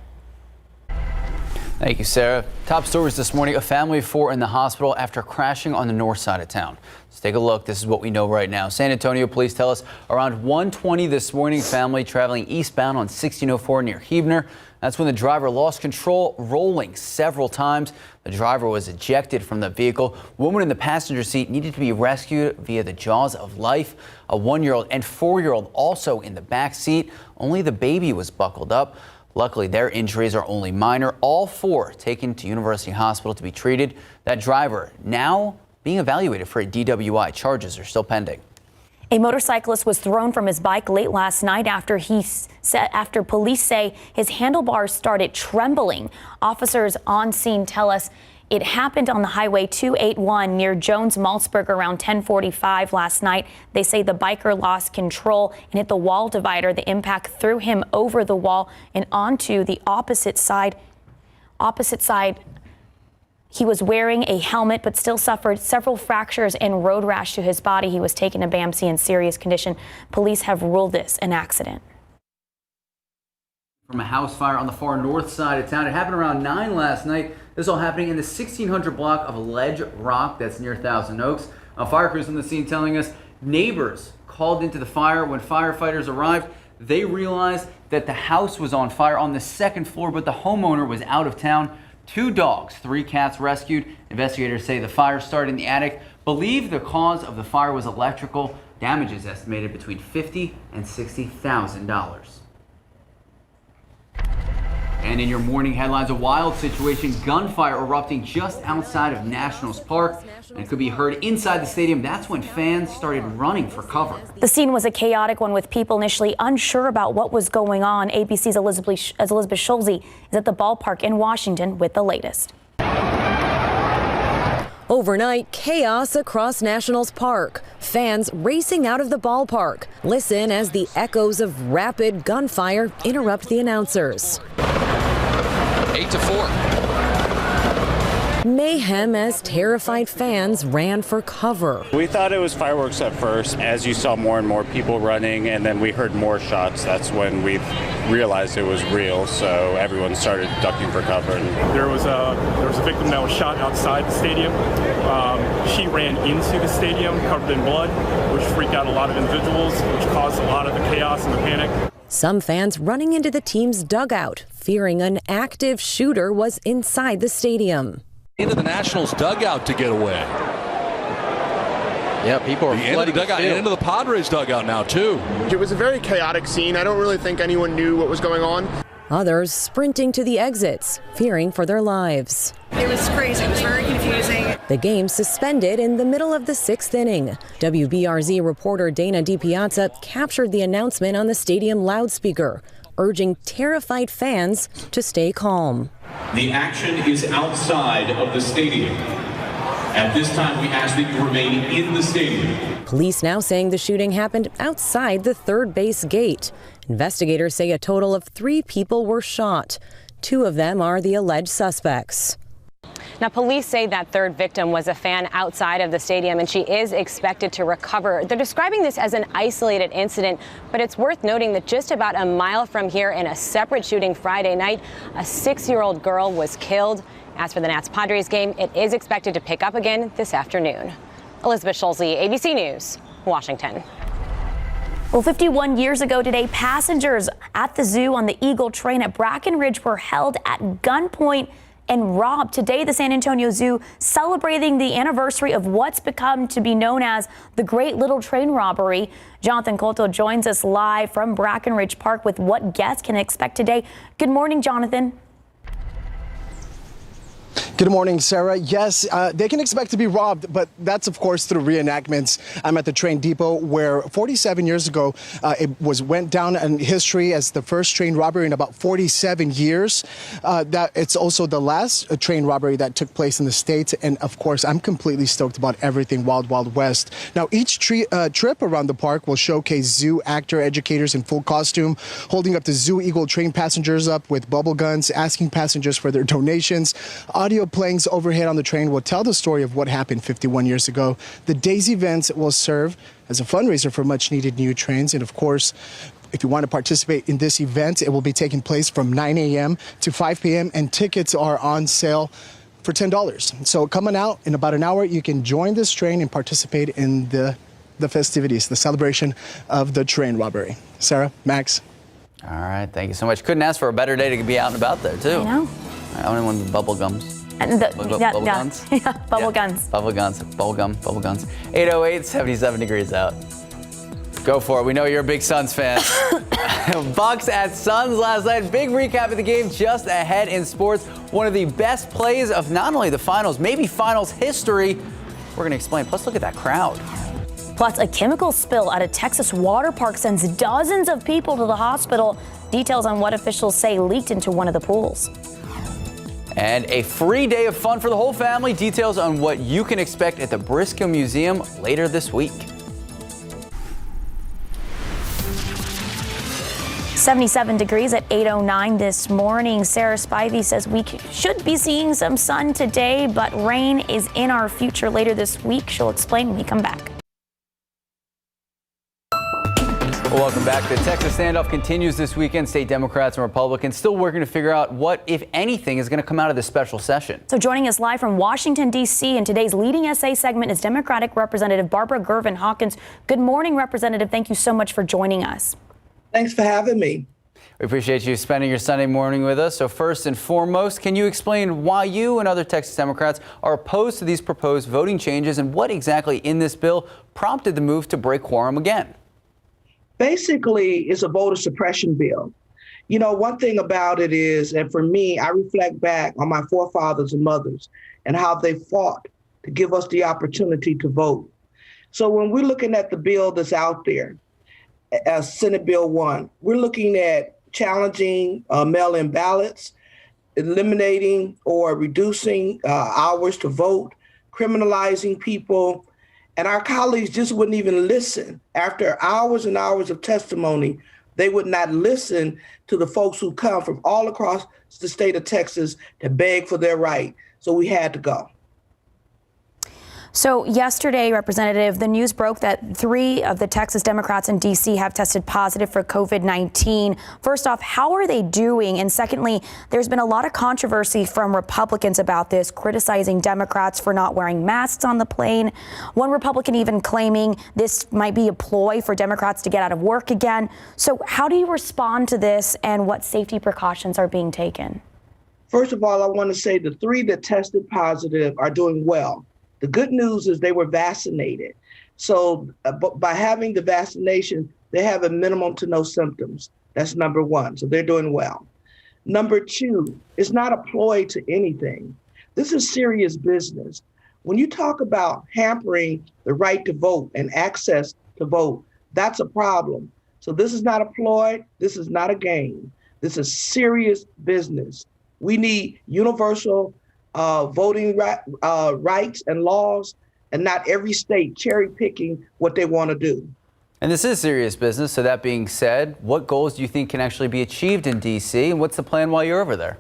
Thank you, Sarah. Top stories this morning. A family of 4 in the hospital after crashing on the north side of town. Let's take a look. This is what we know right now. San Antonio police tell us around 1:20 this morning, family traveling eastbound on 1604 near Huebner. That's when the driver lost control, rolling several times. The driver was ejected from the vehicle. Woman in the passenger seat needed to be rescued via the jaws of life. A 1-year-old and 4-year-old also in the back seat. Only the baby was buckled up. Luckily, their injuries are only minor. All 4 taken to University Hospital to be treated. That driver now being evaluated for a DWI. Charges are still pending. A motorcyclist was thrown from his bike late last night after police say his handlebars started trembling. Officers on scene tell us it happened on the Highway 281 near Jones-Maltzberg around 10:45 last night. They say the biker lost control and hit the wall divider. The impact threw him over the wall and onto the opposite side. He was wearing a helmet but still suffered several fractures and road rash to his body. He was taken to BAMC in serious condition. Police have ruled this an accident. From a house fire on the far north side of town. It happened around 9 last night. This all happening in the 1600 block of Ledge Rock that's near Thousand Oaks. Fire crews on the scene telling us neighbors called into the fire. When firefighters arrived, they realized that the house was on fire on the 2nd floor, but the homeowner was out of town. 2 dogs, 3 cats rescued. Investigators say the fire started in the attic. Believe the cause of the fire was electrical. Damage is estimated between $50,000 and $60,000. And in your morning headlines, a wild situation, gunfire erupting just outside of Nationals Park. And it could be heard inside the stadium. That's when fans started running for cover. The scene was a chaotic one with people initially unsure about what was going on. ABC's Elizabeth Schulze is at the ballpark in Washington with the latest. Overnight, chaos across Nationals Park. Fans racing out of the ballpark. Listen as the echoes of rapid gunfire interrupt the announcers. 8-4. Mayhem as terrified fans ran for cover. We thought it was fireworks at first. As you saw more and more people running, and then we heard more shots, that's when we realized it was real. So everyone started ducking for cover. There was a victim that was shot outside the stadium. She ran into the stadium covered in blood, which freaked out a lot of individuals, which caused a lot of the chaos and the panic. Some fans running into the team's dugout, fearing an active shooter was inside the stadium. Into the Nationals dugout to get away. Yeah, people are flooding the dugout and into the Padres dugout now too. It was a very chaotic scene. I don't really think anyone knew what was going on. Others sprinting to the exits, fearing for their lives. It was crazy. It was very confusing. The game suspended in the middle of the 6th inning. WBRZ reporter Dana DiPiazza captured the announcement on the stadium loudspeaker, urging terrified fans to stay calm. The action is outside of the stadium. At this time, we ask that you remain in the stadium. Police now saying the shooting happened outside the third base gate. Investigators say a total of 3 people were shot. 2 of them are the alleged suspects. Now, police say that third victim was a fan outside of the stadium, and she is expected to recover. They're describing this as an isolated incident, but it's worth noting that just about a mile from here in a separate shooting Friday night, a 6-year-old girl was killed. As for the Nats-Padres game, it is expected to pick up again this afternoon. Elizabeth Schulze, ABC News, Washington. Well, 51 years ago today, passengers at the zoo on the Eagle train at Brackenridge were held at gunpoint and robbed. Today, the San Antonio Zoo celebrating the anniversary of what's become to be known as the Great Little Train Robbery. Jonathan Cotto joins us live from Brackenridge Park with what guests can expect today. Good morning, Jonathan. Good morning, Sarah. Yes, they can expect to be robbed, but that's, of course, through reenactments. I'm at the train depot where 47 years ago went down in history as the first train robbery in about 47 years. That it's also the last train robbery that took place in the States. And, of course, I'm completely stoked about everything Wild Wild West. Now, each trip around the park will showcase zoo actor educators in full costume, holding up the Zoo Eagle train passengers up with bubble guns, asking passengers for their donations. Audio playing overhead on the train will tell the story of what happened 51 years ago. The day's events will serve as a fundraiser for much needed new trains. And of course, if you want to participate in this event, it will be taking place from 9 a.m. to 5 p.m. and tickets are on sale for $10. So coming out in about an hour, you can join this train and participate in the festivities, the celebration of the train robbery. Sarah, Max. All right, thank you so much. Couldn't ask for a better day to be out and about there, too. I know. I only want the bubble gums. Bubble guns. Yeah, bubble guns. Bubble guns. Bubble gum. Bubble guns. 8:08, 77 degrees out. Go for it. We know you're a big Suns fan. Bucks at Suns last night. Big recap of the game just ahead in sports. One of the best plays of not only the finals, maybe finals history. We're going to explain. Plus, look at that crowd. Plus, a chemical spill at a Texas water park sends dozens of people to the hospital. Details on what officials say leaked into one of the pools. And a free day of fun for the whole family. Details on what you can expect at the Briscoe Museum later this week. 77 degrees at 8:09 this morning. Sarah Spivey says we should be seeing some sun today, but rain is in our future later this week. She'll explain when we come back. Welcome back. The Texas standoff continues this weekend. State Democrats and Republicans still working to figure out what, if anything, is going to come out of this special session. So joining us live from Washington, D.C. in today's Leading SA segment is Democratic Representative Barbara Gervin Hawkins. Good morning, Representative. Thank you so much for joining us. Thanks for having me. We appreciate you spending your Sunday morning with us. So first and foremost, can you explain why you and other Texas Democrats are opposed to these proposed voting changes and what exactly in this bill prompted the move to break quorum again? Basically, it's a voter suppression bill. You know, one thing about it is, and for me, I reflect back on my forefathers and mothers and how they fought to give us the opportunity to vote. So when we're looking at the bill that's out there, Senate Bill 1, we're looking at challenging mail-in ballots, eliminating or reducing hours to vote, criminalizing people, and our colleagues just wouldn't even listen. After hours and hours of testimony, they would not listen to the folks who come from all across the state of Texas to beg for their right. So we had to go. So yesterday, Representative, the news broke that 3 of the Texas Democrats in D.C. have tested positive for COVID-19. First off, how are they doing? And secondly, there's been a lot of controversy from Republicans about this, criticizing Democrats for not wearing masks on the plane. One Republican even claiming this might be a ploy for Democrats to get out of work again. So how do you respond to this, and what safety precautions are being taken? First of all, I want to say the 3 that tested positive are doing well. The good news is they were vaccinated. So by having the vaccination, they have a minimum to no symptoms. That's number 1. So they're doing well. Number 2, it's not a ploy to anything. This is serious business. When you talk about hampering the right to vote and access to vote, that's a problem. So this is not a ploy. This is not a game. This is serious business. We need universal voting rights and laws, and not every state cherry picking what they want to do. And this is serious business. So that being said, what goals do you think can actually be achieved in D.C. and what's the plan while you're over there?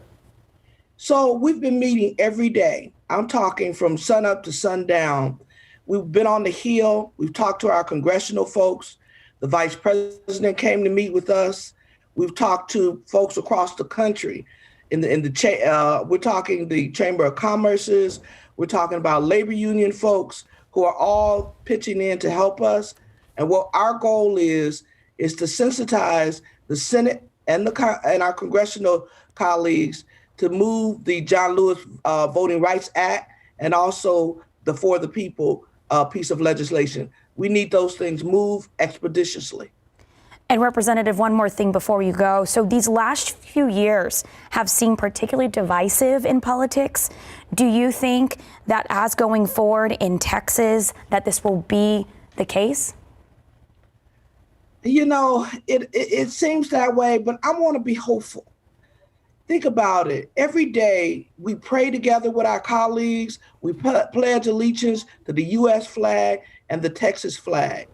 So we've been meeting every day. I'm talking from sun up to sundown. We've been on the Hill. We've talked to our congressional folks. The vice president came to meet with us. We've talked to folks across the country. We're talking the Chamber of Commerce's, we're talking about labor union folks who are all pitching in to help us. And what our goal is to sensitize the Senate and our congressional colleagues to move the John Lewis Voting Rights Act and also the For the People piece of legislation. We need those things moved expeditiously. And Representative, one more thing before you go. So these last few years have seemed particularly divisive in politics. Do you think that as going forward in Texas, that this will be the case? You know, it seems that way, but I want to be hopeful. Think about it. Every day we pray together with our colleagues. We pledge allegiance to the U.S. flag and the Texas flag.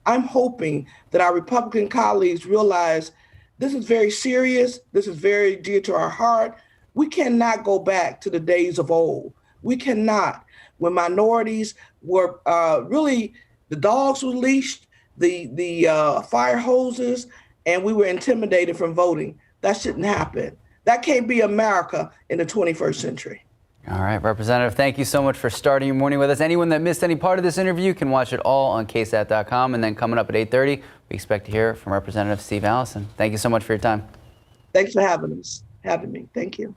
I'm hoping that our Republican colleagues realize this is very serious. This is very dear to our heart. We cannot go back to the days of old. We cannot. When minorities were really, the dogs were leashed, the fire hoses, and we were intimidated from voting. That shouldn't happen. That can't be America in the 21st century. All right, Representative, thank you so much for starting your morning with us. Anyone that missed any part of this interview can watch it all on KSAT.com. And then coming up at 8:30, we expect to hear from Representative Steve Allison. Thank you so much for your time. Thanks for having me. Thank you.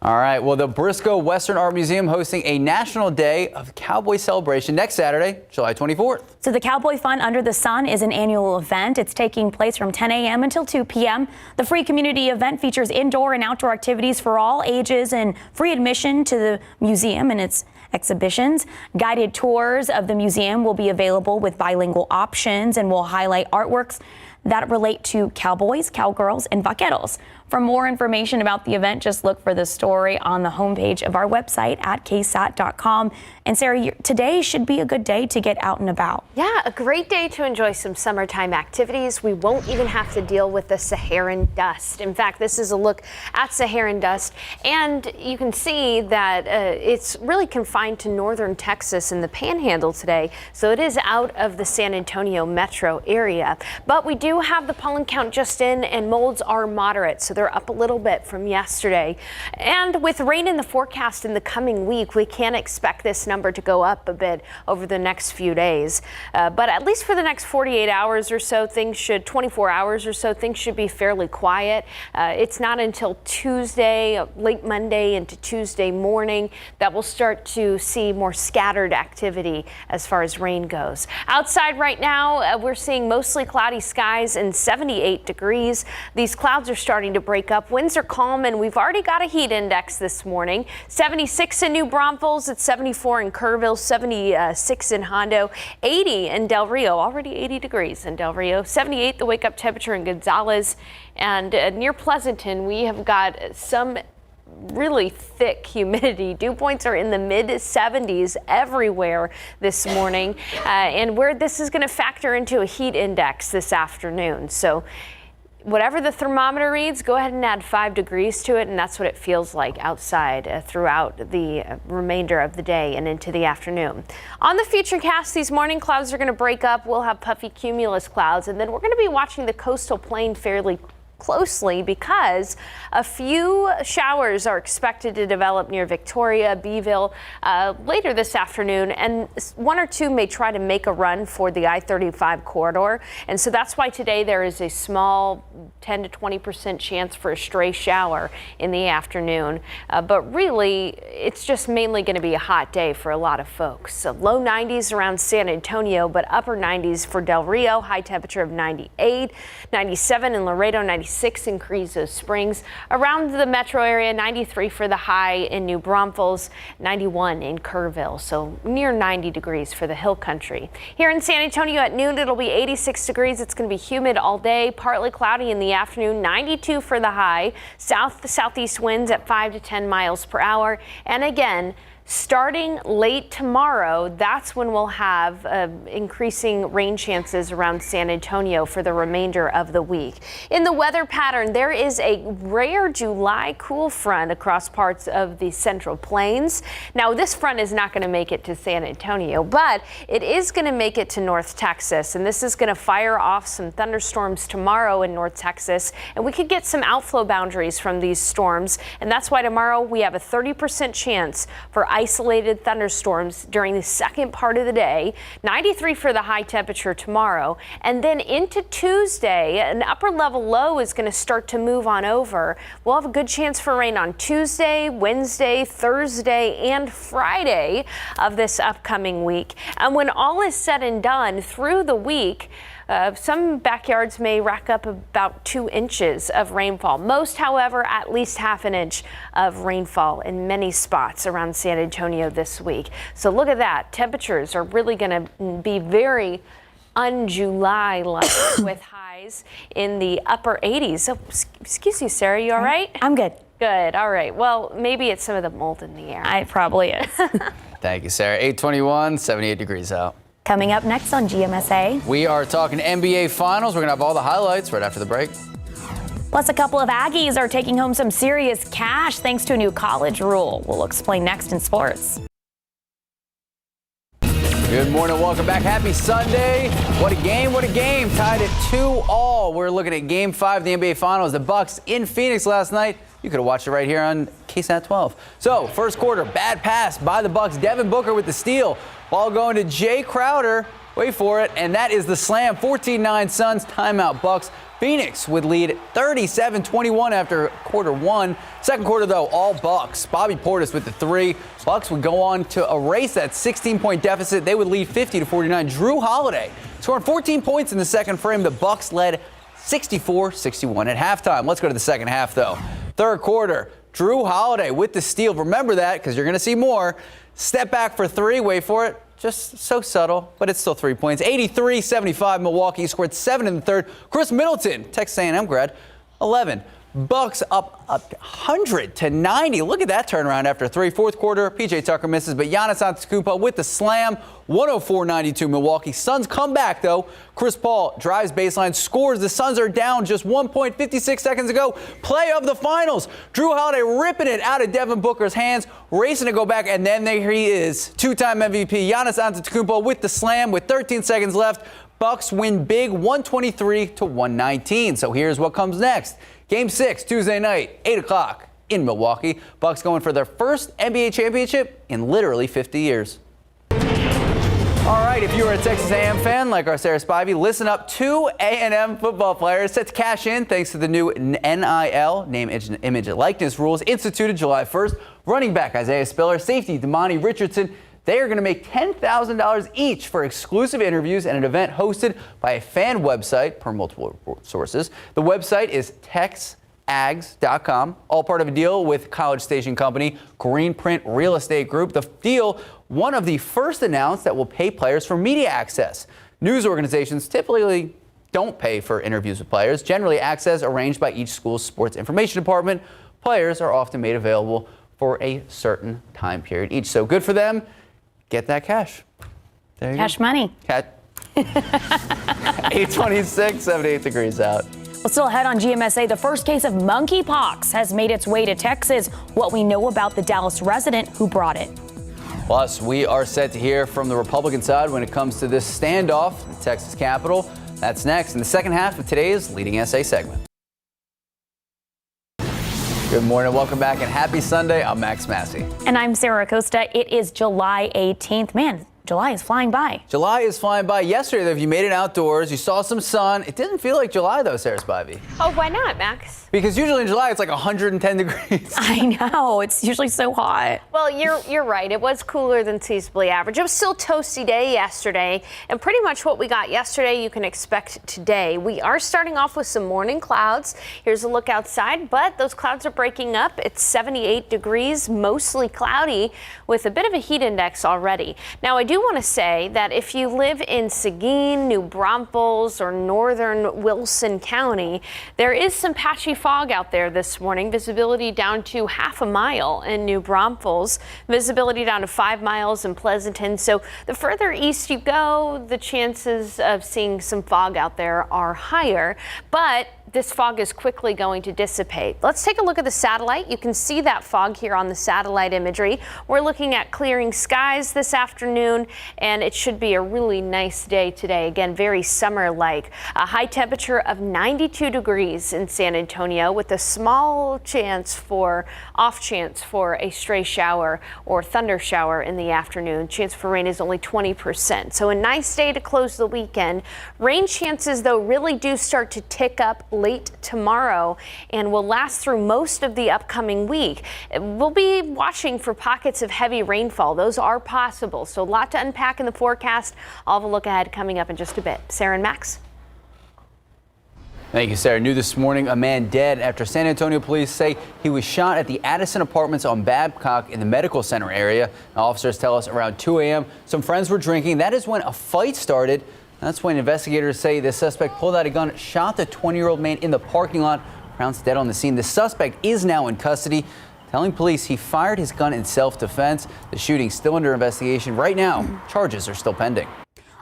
All right, well, the Briscoe Western Art Museum hosting a National Day of Cowboy celebration next Saturday, July 24th. So the Cowboy Fun Under the Sun is an annual event. It's taking place from 10 a.m. until 2 p.m. The free community event features indoor and outdoor activities for all ages and free admission to the museum and its exhibitions. Guided tours of the museum will be available with bilingual options and will highlight artworks that relate to cowboys, cowgirls, and vaqueros. For more information about the event, just look for the story on the homepage of our website at ksat.com. And Sarah, today should be a good day to get out and about. Yeah, a great day to enjoy some summertime activities. We won't even have to deal with the Saharan dust. In fact, this is a look at Saharan dust, and you can see that it's really confined to northern Texas and the Panhandle today, so it is out of the San Antonio metro area. But we do have the pollen count just in, and molds are moderate, so they're up a little bit from yesterday. And with rain in the forecast in the coming week, we can expect this number to go up a bit over the next few days. But at least for the next 48 hours or so, 24 hours or so, things should be fairly quiet. It's not until Tuesday, late Monday into Tuesday morning that we'll start to see more scattered activity as far as rain goes. Outside right now, we're seeing mostly cloudy skies. highs and 78 degrees. These clouds are starting to break up. Winds are calm, and we've already got a heat index this morning. 76 in New Braunfels, it's 74 in Kerrville, 76 in Hondo, 80 in Del Rio, already 80 degrees in Del Rio, 78 the wake-up temperature in Gonzales, and near Pleasanton, we have got some really thick humidity. Dew points are in the mid 70s everywhere this morning, and where this is going to factor into a heat index this afternoon. So whatever the thermometer reads, go ahead and add 5 degrees to it, and that's what it feels like outside throughout the remainder of the day and into the afternoon. On the futurecast, these morning clouds are going to break up. We'll have puffy cumulus clouds, and then we're going to be watching the coastal plain fairly closely because a few showers are expected to develop near Victoria, Beeville later this afternoon, and one or two may try to make a run for the I-35 corridor. And so that's why today there is a small 10 to 20% chance for a stray shower in the afternoon. But really, it's just mainly going to be a hot day for a lot of folks. So low 90s around San Antonio, but upper 90s for Del Rio, high temperature of 98, 97 in Laredo, 96 in Carrizo Springs. Around the metro area, 93 for the high in New Braunfels, 91 in Kerrville, so near 90 degrees for the hill country. Here in San Antonio at noon, it'll be 86 degrees. It's going to be humid all day, partly cloudy in the afternoon, 92 for the high. South to southeast winds at 5 to 10 miles per hour. And again, starting late tomorrow, that's when we'll have increasing rain chances around San Antonio for the remainder of the week. In the weather pattern, there is a rare July cool front across parts of the Central Plains. Now, this front is not going to make it to San Antonio, but it is going to make it to North Texas, and this is going to fire off some thunderstorms tomorrow in North Texas, and we could get some outflow boundaries from these storms, and that's why tomorrow we have a 30% chance for isolated thunderstorms during the second part of the day. 93 for the high temperature tomorrow. And then into Tuesday, an upper level low is going to start to move on over. We'll have a good chance for rain on Tuesday, Wednesday, Thursday, and Friday of this upcoming week. And when all is said and done through the week, some backyards may rack up about 2 inches of rainfall. Most, however, at least half an inch of rainfall in many spots around San Antonio this week. So look at that. Temperatures are really going to be very un-July-like with highs in the upper 80s. Oh, excuse you, Sarah, you all right? I'm good. Good. All right. Well, maybe it's some of the mold in the air. It probably is. Thank you, Sarah. 821, 78 degrees out. Coming up next on GMSA. We are talking NBA Finals. We're going to have all the highlights right after the break. Plus, a couple of Aggies are taking home some serious cash thanks to a new college rule. We'll explain next in sports. Good morning. Welcome back. Happy Sunday. What a game. What a game. Tied at 2-2. We're looking at Game 5 of the NBA Finals. The Bucks in Phoenix last night. You could have watched it right here on KSAT 12. So, first quarter, bad pass by the Bucks. Devin Booker with the steal. Ball going to Jay Crowder. Wait for it. And that is the slam. 14-9 Suns. Timeout Bucks. Phoenix would lead 37-21 after quarter one. Second quarter, though, all Bucks. Bobby Portis with the three. Bucks would go on to erase that 16-point deficit. They would lead 50-49. Drew Holiday scoring 14 points in the second frame. The Bucks led 64-61 at halftime. Let's go to the second half, though. Third quarter, Drew Holiday with the steal. Remember that because you're going to see more. Step back for three. Wait for it. Just so subtle, but it's still 3 points. 83-75 Milwaukee scored 7 in the third. Chris Middleton, Texas A&M grad, 11. Bucks up 100-90. Look at that turnaround after three. Fourth quarter, PJ Tucker misses, but Giannis Antetokounmpo with the slam. 104-92 Milwaukee. Suns come back, though. Chris Paul drives baseline, scores. The Suns are down just 1 point 56 seconds ago. Play of the finals. Drew Holiday ripping it out of Devin Booker's hands, racing to go back, and then there he is. Two-time MVP Giannis Antetokounmpo with the slam with 13 seconds left. Bucks win big, 123-119. So here's what comes next. Game 6, Tuesday night, 8 o'clock in Milwaukee. Bucks going for their first NBA championship in literally 50 years. All right, if you are a Texas A&M fan like our Sarah Spivey, listen up. 2 A&M football players set to cash in thanks to the new NIL, name, image, and likeness rules instituted July 1st. Running back Isaiah Spiller, safety Damani Richardson, They are going to make $10,000 each for exclusive interviews and an event hosted by a fan website, per multiple sources. The website is texags.com, all part of a deal with College Station company Greenprint Real Estate Group. The deal, one of the first announced that will pay players for media access. News organizations typically don't pay for interviews with players. Generally, access arranged by each school's sports information department. Players are often made available for a certain time period each. So good for them. Get that cash. There you Cash go. money. 826, 78 degrees out. Well, still ahead on GMSA, the first case of monkeypox has made its way to Texas. What we know about the Dallas resident who brought it. Plus, we are set to hear from the Republican side when it comes to this standoff in the Texas Capitol. That's next in the second half of today's Leading SA segment. Good morning, welcome back, and happy Sunday. I'm Max Massey. And I'm Sarah Acosta. It is July 18th. Man, July is flying by. July is flying by. Yesterday, though, if you made it outdoors, you saw some sun. It didn't feel like July, though, Sarah Spivey. Oh, why not, Max? Because usually in July, it's like 110 degrees. I know. It's usually so hot. Well, you're right. It was cooler than seasonably average. It was still toasty day yesterday, and pretty much what we got yesterday you can expect today. We are starting off with some morning clouds. Here's a look outside, but those clouds are breaking up. It's 78 degrees, mostly cloudy, with a bit of a heat index already. Now, I do want to say that if you live in Seguin, New Braunfels, or northern Wilson County, there is some patchy fog out there this morning. Visibility down to half a mile in New Braunfels, visibility down to 5 miles in Pleasanton. So the further east you go, the chances of seeing some fog out there are higher, but this fog is quickly going to dissipate. Let's take a look at the satellite. You can see that fog here on the satellite imagery. We're looking at clearing skies this afternoon, and it should be a really nice day today. Again, very summer-like. A high temperature of 92 degrees in San Antonio with a small off chance for a stray shower or thunder shower in the afternoon. Chance for rain is only 20%. So a nice day to close the weekend. Rain chances, though, really do start to tick up late tomorrow and will last through most of the upcoming week. We'll be watching for pockets of heavy rainfall. Those are possible. So a lot to unpack in the forecast. I'll have a look ahead coming up in just a bit. Sarah and Max. Thank you, Sarah. New this morning, a man dead after San Antonio police say he was shot at the Addison Apartments on Babcock in the medical center area. Now, officers tell us around 2 a.m. some friends were drinking. That is when a fight started. That's when investigators say the suspect pulled out a gun, shot the 20-year-old man in the parking lot, pronounced dead on the scene. The suspect is now in custody, telling police he fired his gun in self-defense. The shooting still under investigation. Right now, charges are still pending.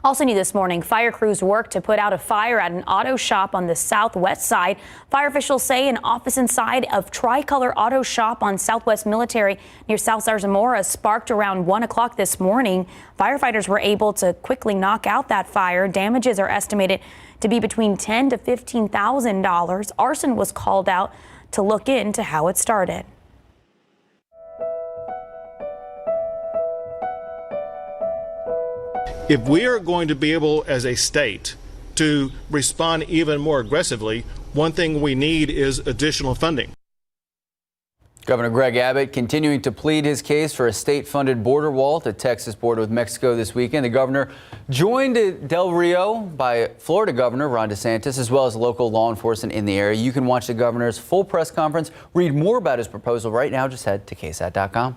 Also new this morning, fire crews worked to put out a fire at an auto shop on the southwest side. Fire officials say an office inside of Tricolor Auto Shop on Southwest Military near South Zarzamora sparked around 1 o'clock this morning. Firefighters were able to quickly knock out that fire. Damages are estimated to be between $10,000 to $15,000. Arson was called out to look into how it started. If we are going to be able, as a state, to respond even more aggressively, one thing we need is additional funding. Governor Greg Abbott continuing to plead his case for a state-funded border wall at the Texas border with Mexico this weekend. The governor joined at Del Rio by Florida Governor Ron DeSantis, as well as local law enforcement in the area. You can watch the governor's full press conference, read more about his proposal right now. Just head to KSAT.com.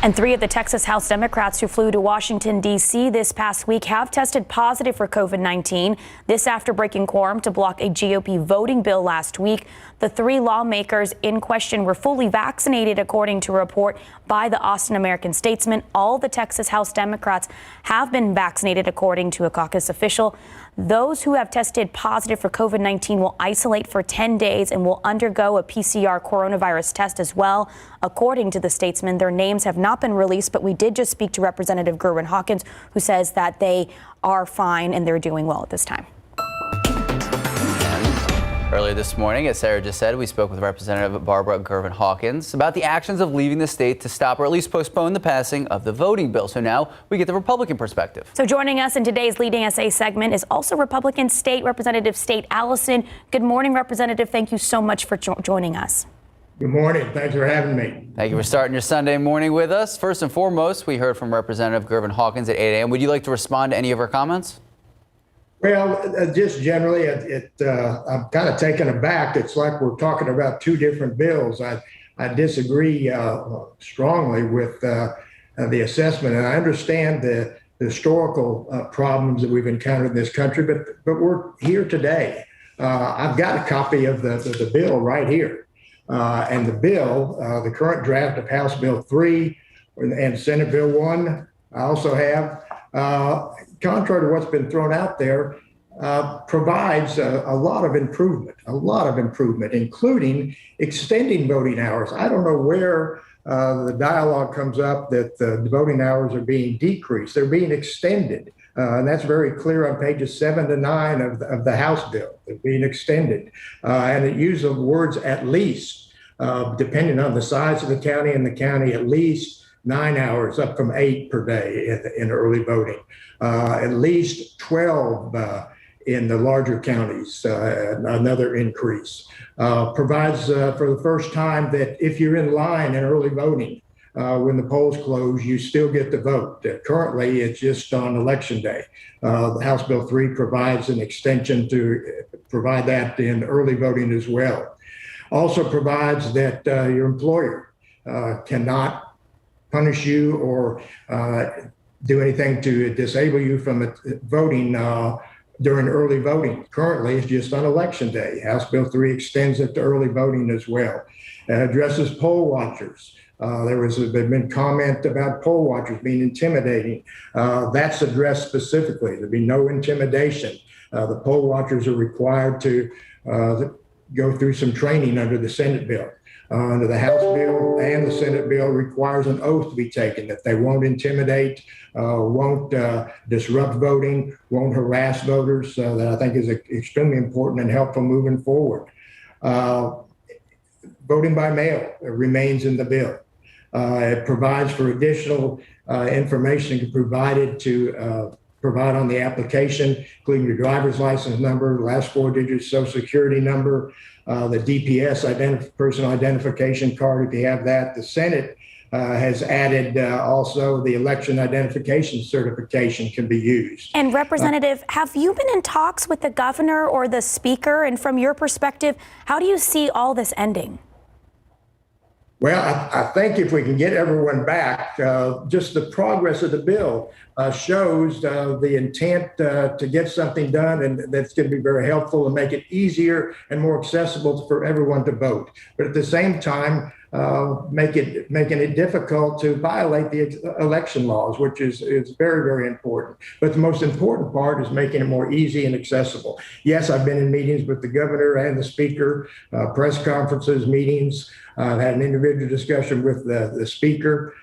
And 3 of the Texas House Democrats who flew to Washington, D.C. this past week have tested positive for COVID-19. This after breaking quorum to block a GOP voting bill last week. The 3 lawmakers in question were fully vaccinated, according to a report by the Austin American-Statesman. All the Texas House Democrats have been vaccinated, according to a caucus official. Those who have tested positive for COVID-19 will isolate for 10 days and will undergo a PCR coronavirus test as well. According to the Statesman, their names have not been released, but we did just speak to Representative Gerwin Hawkins, who says that they are fine and they're doing well at this time. Earlier this morning, as Sarah just said, we spoke with Representative Barbara Gervin Hawkins about the actions of leaving the state to stop or at least postpone the passing of the voting bill. So now we get the Republican perspective. So joining us in today's Leading SA segment is also Republican State Representative State Allison. Good morning, Representative. Thank you so much for joining us. Good morning. Thanks for having me. Thank you for starting your Sunday morning with us. First and foremost, we heard from Representative Gervin Hawkins at 8 a.m. Would you like to respond to any of her comments? Well, just generally, I'm kind of taken aback. It's like we're talking about two different bills. I disagree strongly with the assessment, and I understand the historical problems that we've encountered in this country, but we're here today. I've got a copy of the bill right here. And the bill, the current draft of House Bill 3 and Senate Bill 1, I also have, contrary to what's been thrown out there, provides a lot of improvement, including extending voting hours. I don't know where the dialogue comes up that the voting hours are being decreased. They're being extended. And that's very clear on pages 7 to 9 of the House bill. They're being extended. And it uses the words at least, depending on the size of the county and the county, at least 9 hours, up from 8 per day in early voting. At least 12 in the larger counties, another increase. Provides for the first time that if you're in line in early voting, when the polls close, you still get to vote. Currently, it's just on election day. The House Bill 3 provides an extension to provide that in early voting as well. Also provides that your employer cannot punish you or do anything to disable you from voting during early voting. Currently, it's just on election day. House Bill 3 extends it to early voting as well. Addresses poll watchers. There has been comment about poll watchers being intimidating. That's addressed specifically. There'll be no intimidation. The poll watchers are required to go through some training under the Senate bill. Under the House bill and the Senate bill requires an oath to be taken that they won't intimidate, won't disrupt voting, won't harass voters. That I think is extremely important and helpful moving forward. Voting by mail remains in the bill. It provides for additional information provided to provide on the application, including your driver's license number, last 4 digits social security number, the DPS personal identification card if you have that. The Senate has added also the election identification certification can be used. And Representative, have you been in talks with the governor or the speaker? And from your perspective, how do you see all this ending? Well, I think if we can get everyone back, just the progress of the bill shows the intent to get something done, and that's going to be very helpful and make it easier and more accessible for everyone to vote. But at the same time, making it difficult to violate the election laws, which is very, very important. But the most important part is making it more easy and accessible. Yes, I've been in meetings with the governor and the speaker, press conferences, meetings. I've had an individual discussion with the speaker,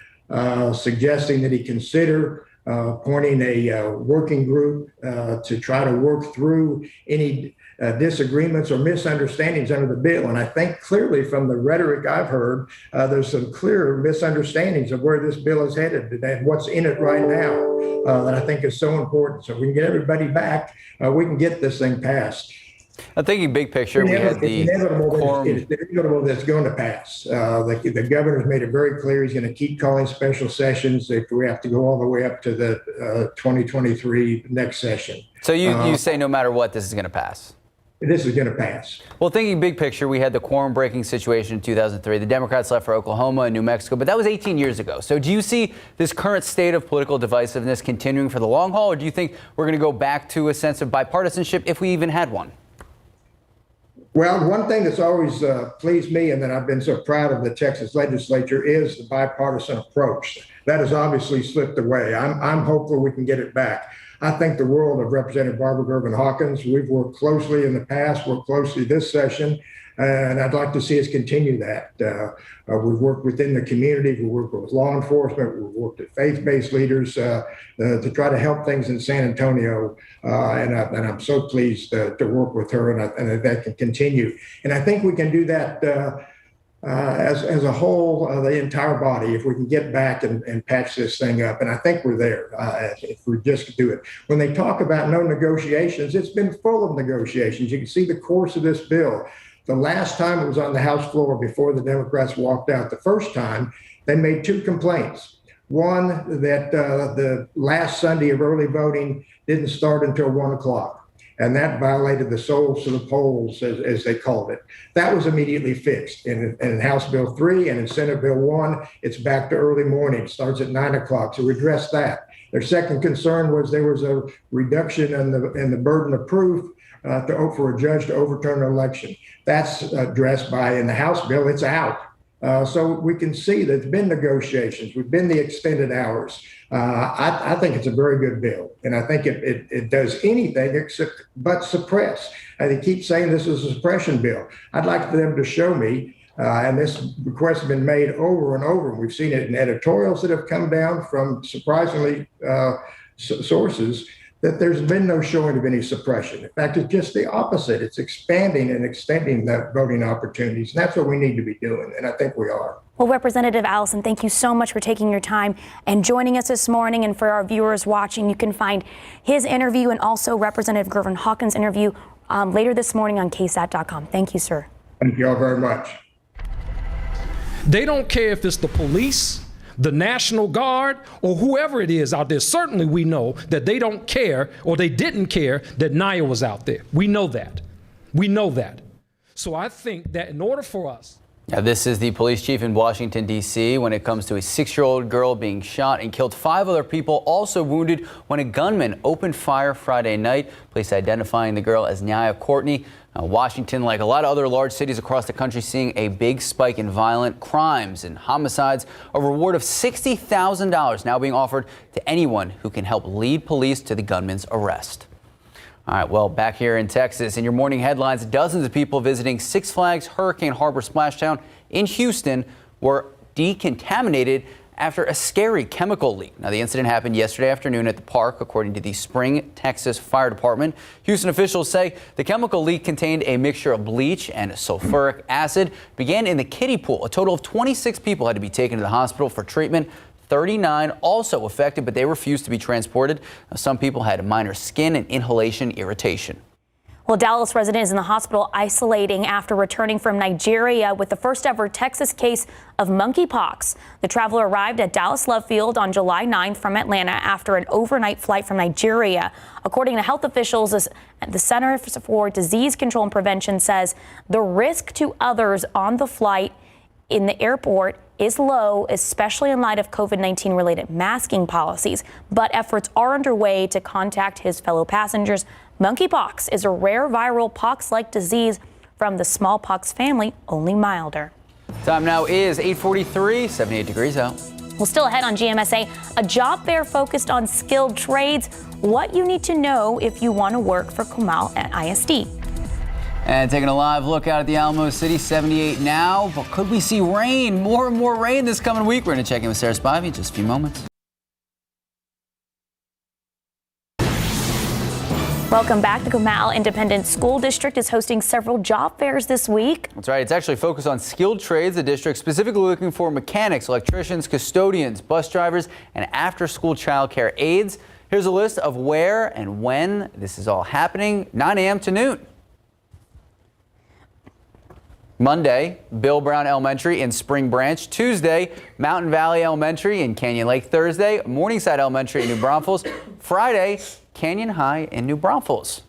suggesting that he consider appointing a working group to try to work through any disagreements or misunderstandings under the bill. And I think clearly from the rhetoric I've heard, there's some clear misunderstandings of where this bill is headed and what's in it right now that I think is so important. So if we can get everybody back, we can get this thing passed. I'm thinking big picture. We had the it's inevitable that it's going to pass. The governor's made it very clear he's going to keep calling special sessions if we have to go all the way up to the 2023 next session. So you say no matter what, this is going to pass? This is going to pass. Well, thinking big picture, we had the quorum breaking situation in 2003. The Democrats left for Oklahoma and New Mexico, but that was 18 years ago. So do you see this current state of political divisiveness continuing for the long haul, or do you think we're going to go back to a sense of bipartisanship if we even had one? Well, one thing that's always pleased me and that I've been so proud of the Texas legislature is the bipartisan approach. That has obviously slipped away. I'm hopeful we can get it back. I think the world of Representative Barbara Gervin Hawkins. We've worked closely in the past, worked closely this session, and I'd like to see us continue that. We've worked within the community, we've worked with law enforcement, we've worked with faith-based leaders to try to help things in San Antonio, and I'm so pleased to work with her, and that can continue. And I think we can do that as a whole, the entire body, if we can get back and patch this thing up. And I think we're there if we just do it. When they talk about no negotiations, it's been full of negotiations. You can see the course of this bill. The last time it was on the House floor before the Democrats walked out the first time, they made two complaints. One, that the last Sunday of early voting didn't start until 1 o'clock, and that violated the souls to the polls, as they called it. That was immediately fixed in House Bill 3, and in Senate Bill 1, it's back to early morning. It starts at 9 o'clock, so we addressed that. Their second concern was there was a reduction in the burden of proof for a judge to overturn an election. That's addressed in the House bill. It's out. So we can see that there's been negotiations. We've been the extended hours. I think it's a very good bill, and I think it does anything but suppress. They keep saying this is a suppression bill. I'd like for them to show me, and this request has been made over and over. We've seen it in editorials that have come down from surprisingly sources, that there's been no showing of any suppression. In fact, it's just the opposite. It's expanding and extending the voting opportunities. And that's what we need to be doing. And I think we are. Well, Representative Allison, thank you so much for taking your time and joining us this morning. And for our viewers watching, you can find his interview and also Representative Gervin Hawkins' interview later this morning on KSAT.com. Thank you, sir. Thank you all very much. They don't care if it's the police, the National Guard, or whoever it is out there. Certainly we know that they don't care, or they didn't care that Naya was out there. We know that. We know that. So I think that in order for us... Now, this is the police chief in Washington, D.C. when it comes to a 6-year-old girl being shot and killed. 5 other people also wounded when a gunman opened fire Friday night. Police identifying the girl as Naya Courtney. Washington, like a lot of other large cities across the country, seeing a big spike in violent crimes and homicides. A reward of $60,000 now being offered to anyone who can help lead police to the gunman's arrest. All right, well, back here in Texas, in your morning headlines, dozens of people visiting Six Flags Hurricane Harbor Splashdown in Houston were decontaminated after a scary chemical leak. Now, the incident happened yesterday afternoon at the park, according to the Spring, Texas Fire Department. Houston officials say the chemical leak contained a mixture of bleach and sulfuric acid. Began in the kiddie pool. A total of 26 people had to be taken to the hospital for treatment. 39 also affected, but they refused to be transported. Now, some people had minor skin and inhalation irritation. Well, Dallas resident is in the hospital isolating after returning from Nigeria with the first ever Texas case of monkeypox. The traveler arrived at Dallas Love Field on July 9th from Atlanta after an overnight flight from Nigeria. According to health officials, the Center for Disease Control and Prevention says the risk to others on the flight in the airport is low, especially in light of COVID-19 related masking policies. But efforts are underway to contact his fellow passengers. Monkeypox is a rare viral pox-like disease from the smallpox family, only milder. Time now is 8:43, 78 degrees out. Well, still ahead on GMSA, a job fair focused on skilled trades. What you need to know if you want to work for Comal at ISD. And taking a live look out at the Alamo City, 78 now. But could we see rain, more and more rain this coming week? We're going to check in with Sarah Spivey in just a few moments. Welcome back. The Comal Independent School District is hosting several job fairs this week. That's right. It's actually focused on skilled trades. The district specifically looking for mechanics, electricians, custodians, bus drivers, and after-school childcare aides. Here's a list of where and when this is all happening. 9 a.m. to noon. Monday, Bill Brown Elementary in Spring Branch. Tuesday, Mountain Valley Elementary in Canyon Lake. Thursday, Morningside Elementary in New Braunfels. Friday, Canyon High in New Braunfels.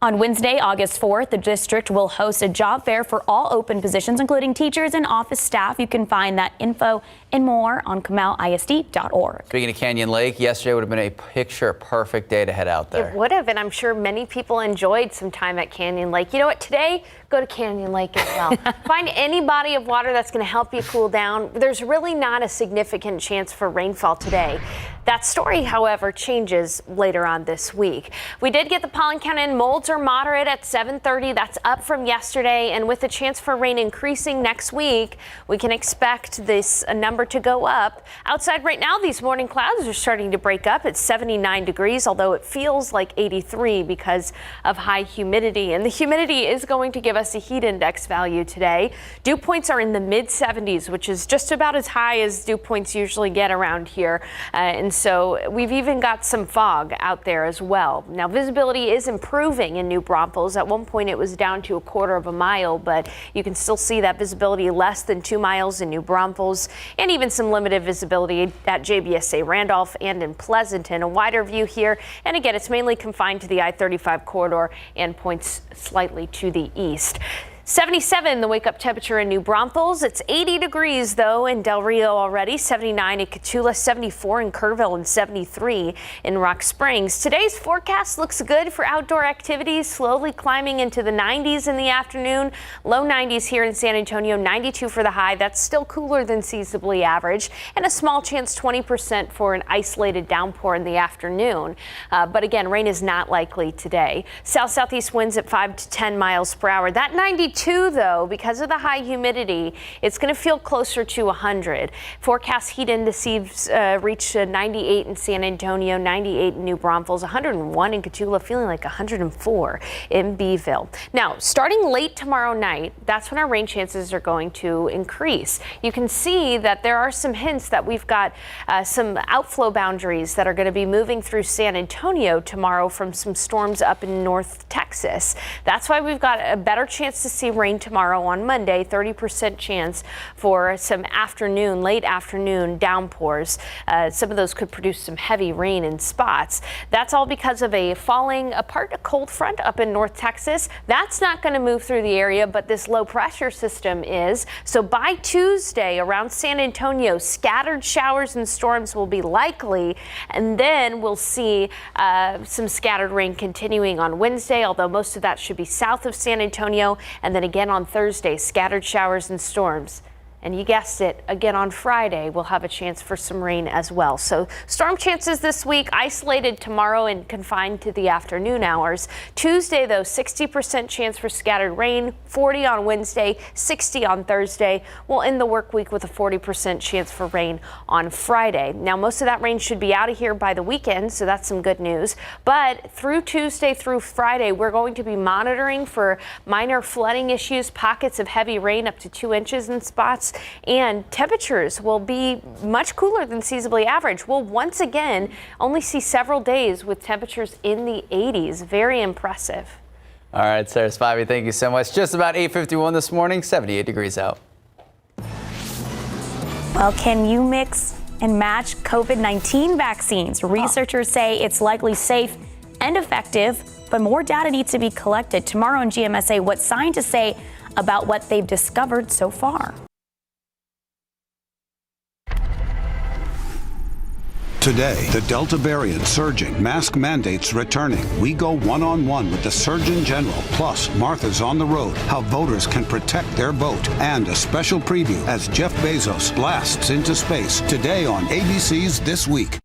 On Wednesday, August 4th, the district will host a job fair for all open positions, including teachers and office staff. You can find that info and more on ComalISD.org. Speaking of Canyon Lake, yesterday would have been a picture-perfect day to head out there. It would have, and I'm sure many people enjoyed some time at Canyon Lake. You know what? Today, go to Canyon Lake as well. Find any body of water that's going to help you cool down. There's really not a significant chance for rainfall today. That story, however, changes later on this week. We did get the pollen count in. Molds are moderate at 7:30. That's up from yesterday. And with the chance for rain increasing next week, we can expect this number to go up. Outside right now, these morning clouds are starting to break up. It's 79 degrees, although it feels like 83 because of high humidity. And the humidity is going to give us a heat index value today. Dew points are in the mid 70s, which is just about as high as dew points usually get around here. And And so we've even got some fog out there as well. Now, visibility is improving in New Braunfels. At one point, it was down to 1/4 of a mile, but you can still see that visibility less than 2 miles in New Braunfels, and even some limited visibility at GMSA Randolph and in Pleasanton. A wider view here, and again, it's mainly confined to the I-35 corridor and points slightly to the east. 77, the wake-up temperature in New Braunfels. It's 80 degrees, though, in Del Rio already, 79 in Cotulla, 74 in Kerrville, and 73 in Rock Springs. Today's forecast looks good for outdoor activities, slowly climbing into the 90s in the afternoon. Low 90s here in San Antonio, 92 for the high. That's still cooler than seasonably average, and a small chance, 20%, for an isolated downpour in the afternoon. But again, rain is not likely today. South-southeast winds at 5 to 10 miles per hour. That 92, though, because of the high humidity, it's going to feel closer to 100. Forecast heat indices reach 98 in San Antonio, 98 in New Braunfels, 101 in Cotulla, feeling like 104 in Beeville. Now, starting late tomorrow night, that's when our rain chances are going to increase. You can see that there are some hints that we've got some outflow boundaries that are going to be moving through San Antonio tomorrow from some storms up in North Texas. That's why we've got a better chance to see rain tomorrow on Monday, 30% chance for some late afternoon downpours. Some of those could produce some heavy rain in spots. That's all because of a falling apart cold front up in North Texas. That's not going to move through the area, but this low pressure system is. So by Tuesday around San Antonio, scattered showers and storms will be likely, and then we'll see some scattered rain continuing on Wednesday, although most of that should be south of San Antonio. And then again on Thursday, scattered showers and storms. And you guessed it, again on Friday, we'll have a chance for some rain as well. So storm chances this week, isolated tomorrow and confined to the afternoon hours. Tuesday, though, 60% chance for scattered rain, 40 on Wednesday, 60 on Thursday. We'll end the work week with a 40% chance for rain on Friday. Now, most of that rain should be out of here by the weekend, so that's some good news. But through Tuesday through Friday, we're going to be monitoring for minor flooding issues, pockets of heavy rain up to 2 inches in spots. And temperatures will be much cooler than seasonably average. We'll once again only see several days with temperatures in the 80s. Very impressive. All right, Sarah Spivey, thank you so much. Just about 8:51 this morning, 78 degrees out. Well, can you mix and match COVID-19 vaccines? Researchers say it's likely safe and effective, but more data needs to be collected. Tomorrow on GMSA, what scientists say about what they've discovered so far. Today, the Delta variant surging, mask mandates returning. We go one-on-one with the Surgeon General, plus Martha's on the road, how voters can protect their vote, and a special preview as Jeff Bezos blasts into space today on ABC's This Week.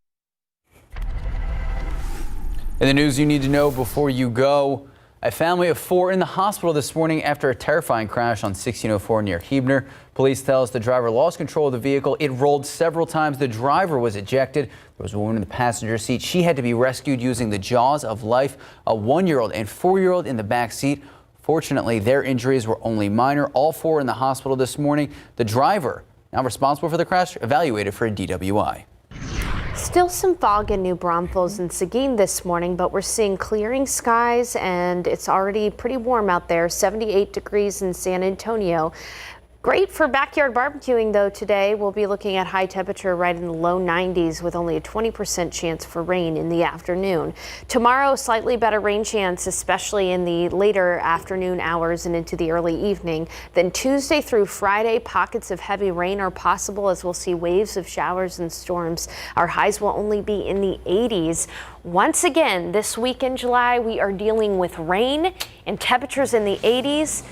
In the news you need to know before you go, a family of 4 in the hospital this morning after a terrifying crash on 1604 near Huebner. Police tell us the driver lost control of the vehicle. It rolled several times. The driver was ejected. There was a woman in the passenger seat. She had to be rescued using the jaws of life. A 1-year-old and 4-year-old in the back seat. Fortunately, their injuries were only minor. All 4 in the hospital this morning. The driver, now responsible for the crash, evaluated for a DWI. Still some fog in New Braunfels and Seguin this morning, but we're seeing clearing skies and it's already pretty warm out there, 78 degrees in San Antonio. Great for backyard barbecuing, though, today. We'll be looking at high temperature right in the low 90s with only a 20% chance for rain in the afternoon. Tomorrow, slightly better rain chance, especially in the later afternoon hours and into the early evening. Then Tuesday through Friday, pockets of heavy rain are possible as we'll see waves of showers and storms. Our highs will only be in the 80s. Once again, this week in July, we are dealing with rain and temperatures in the 80s.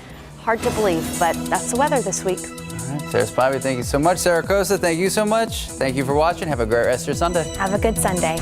Hard to believe, but that's the weather this week. All right, Sarah Spivey, thank you so much. Sarah Cosa, thank you so much. Thank you for watching. Have a great rest of your Sunday. Have a good Sunday.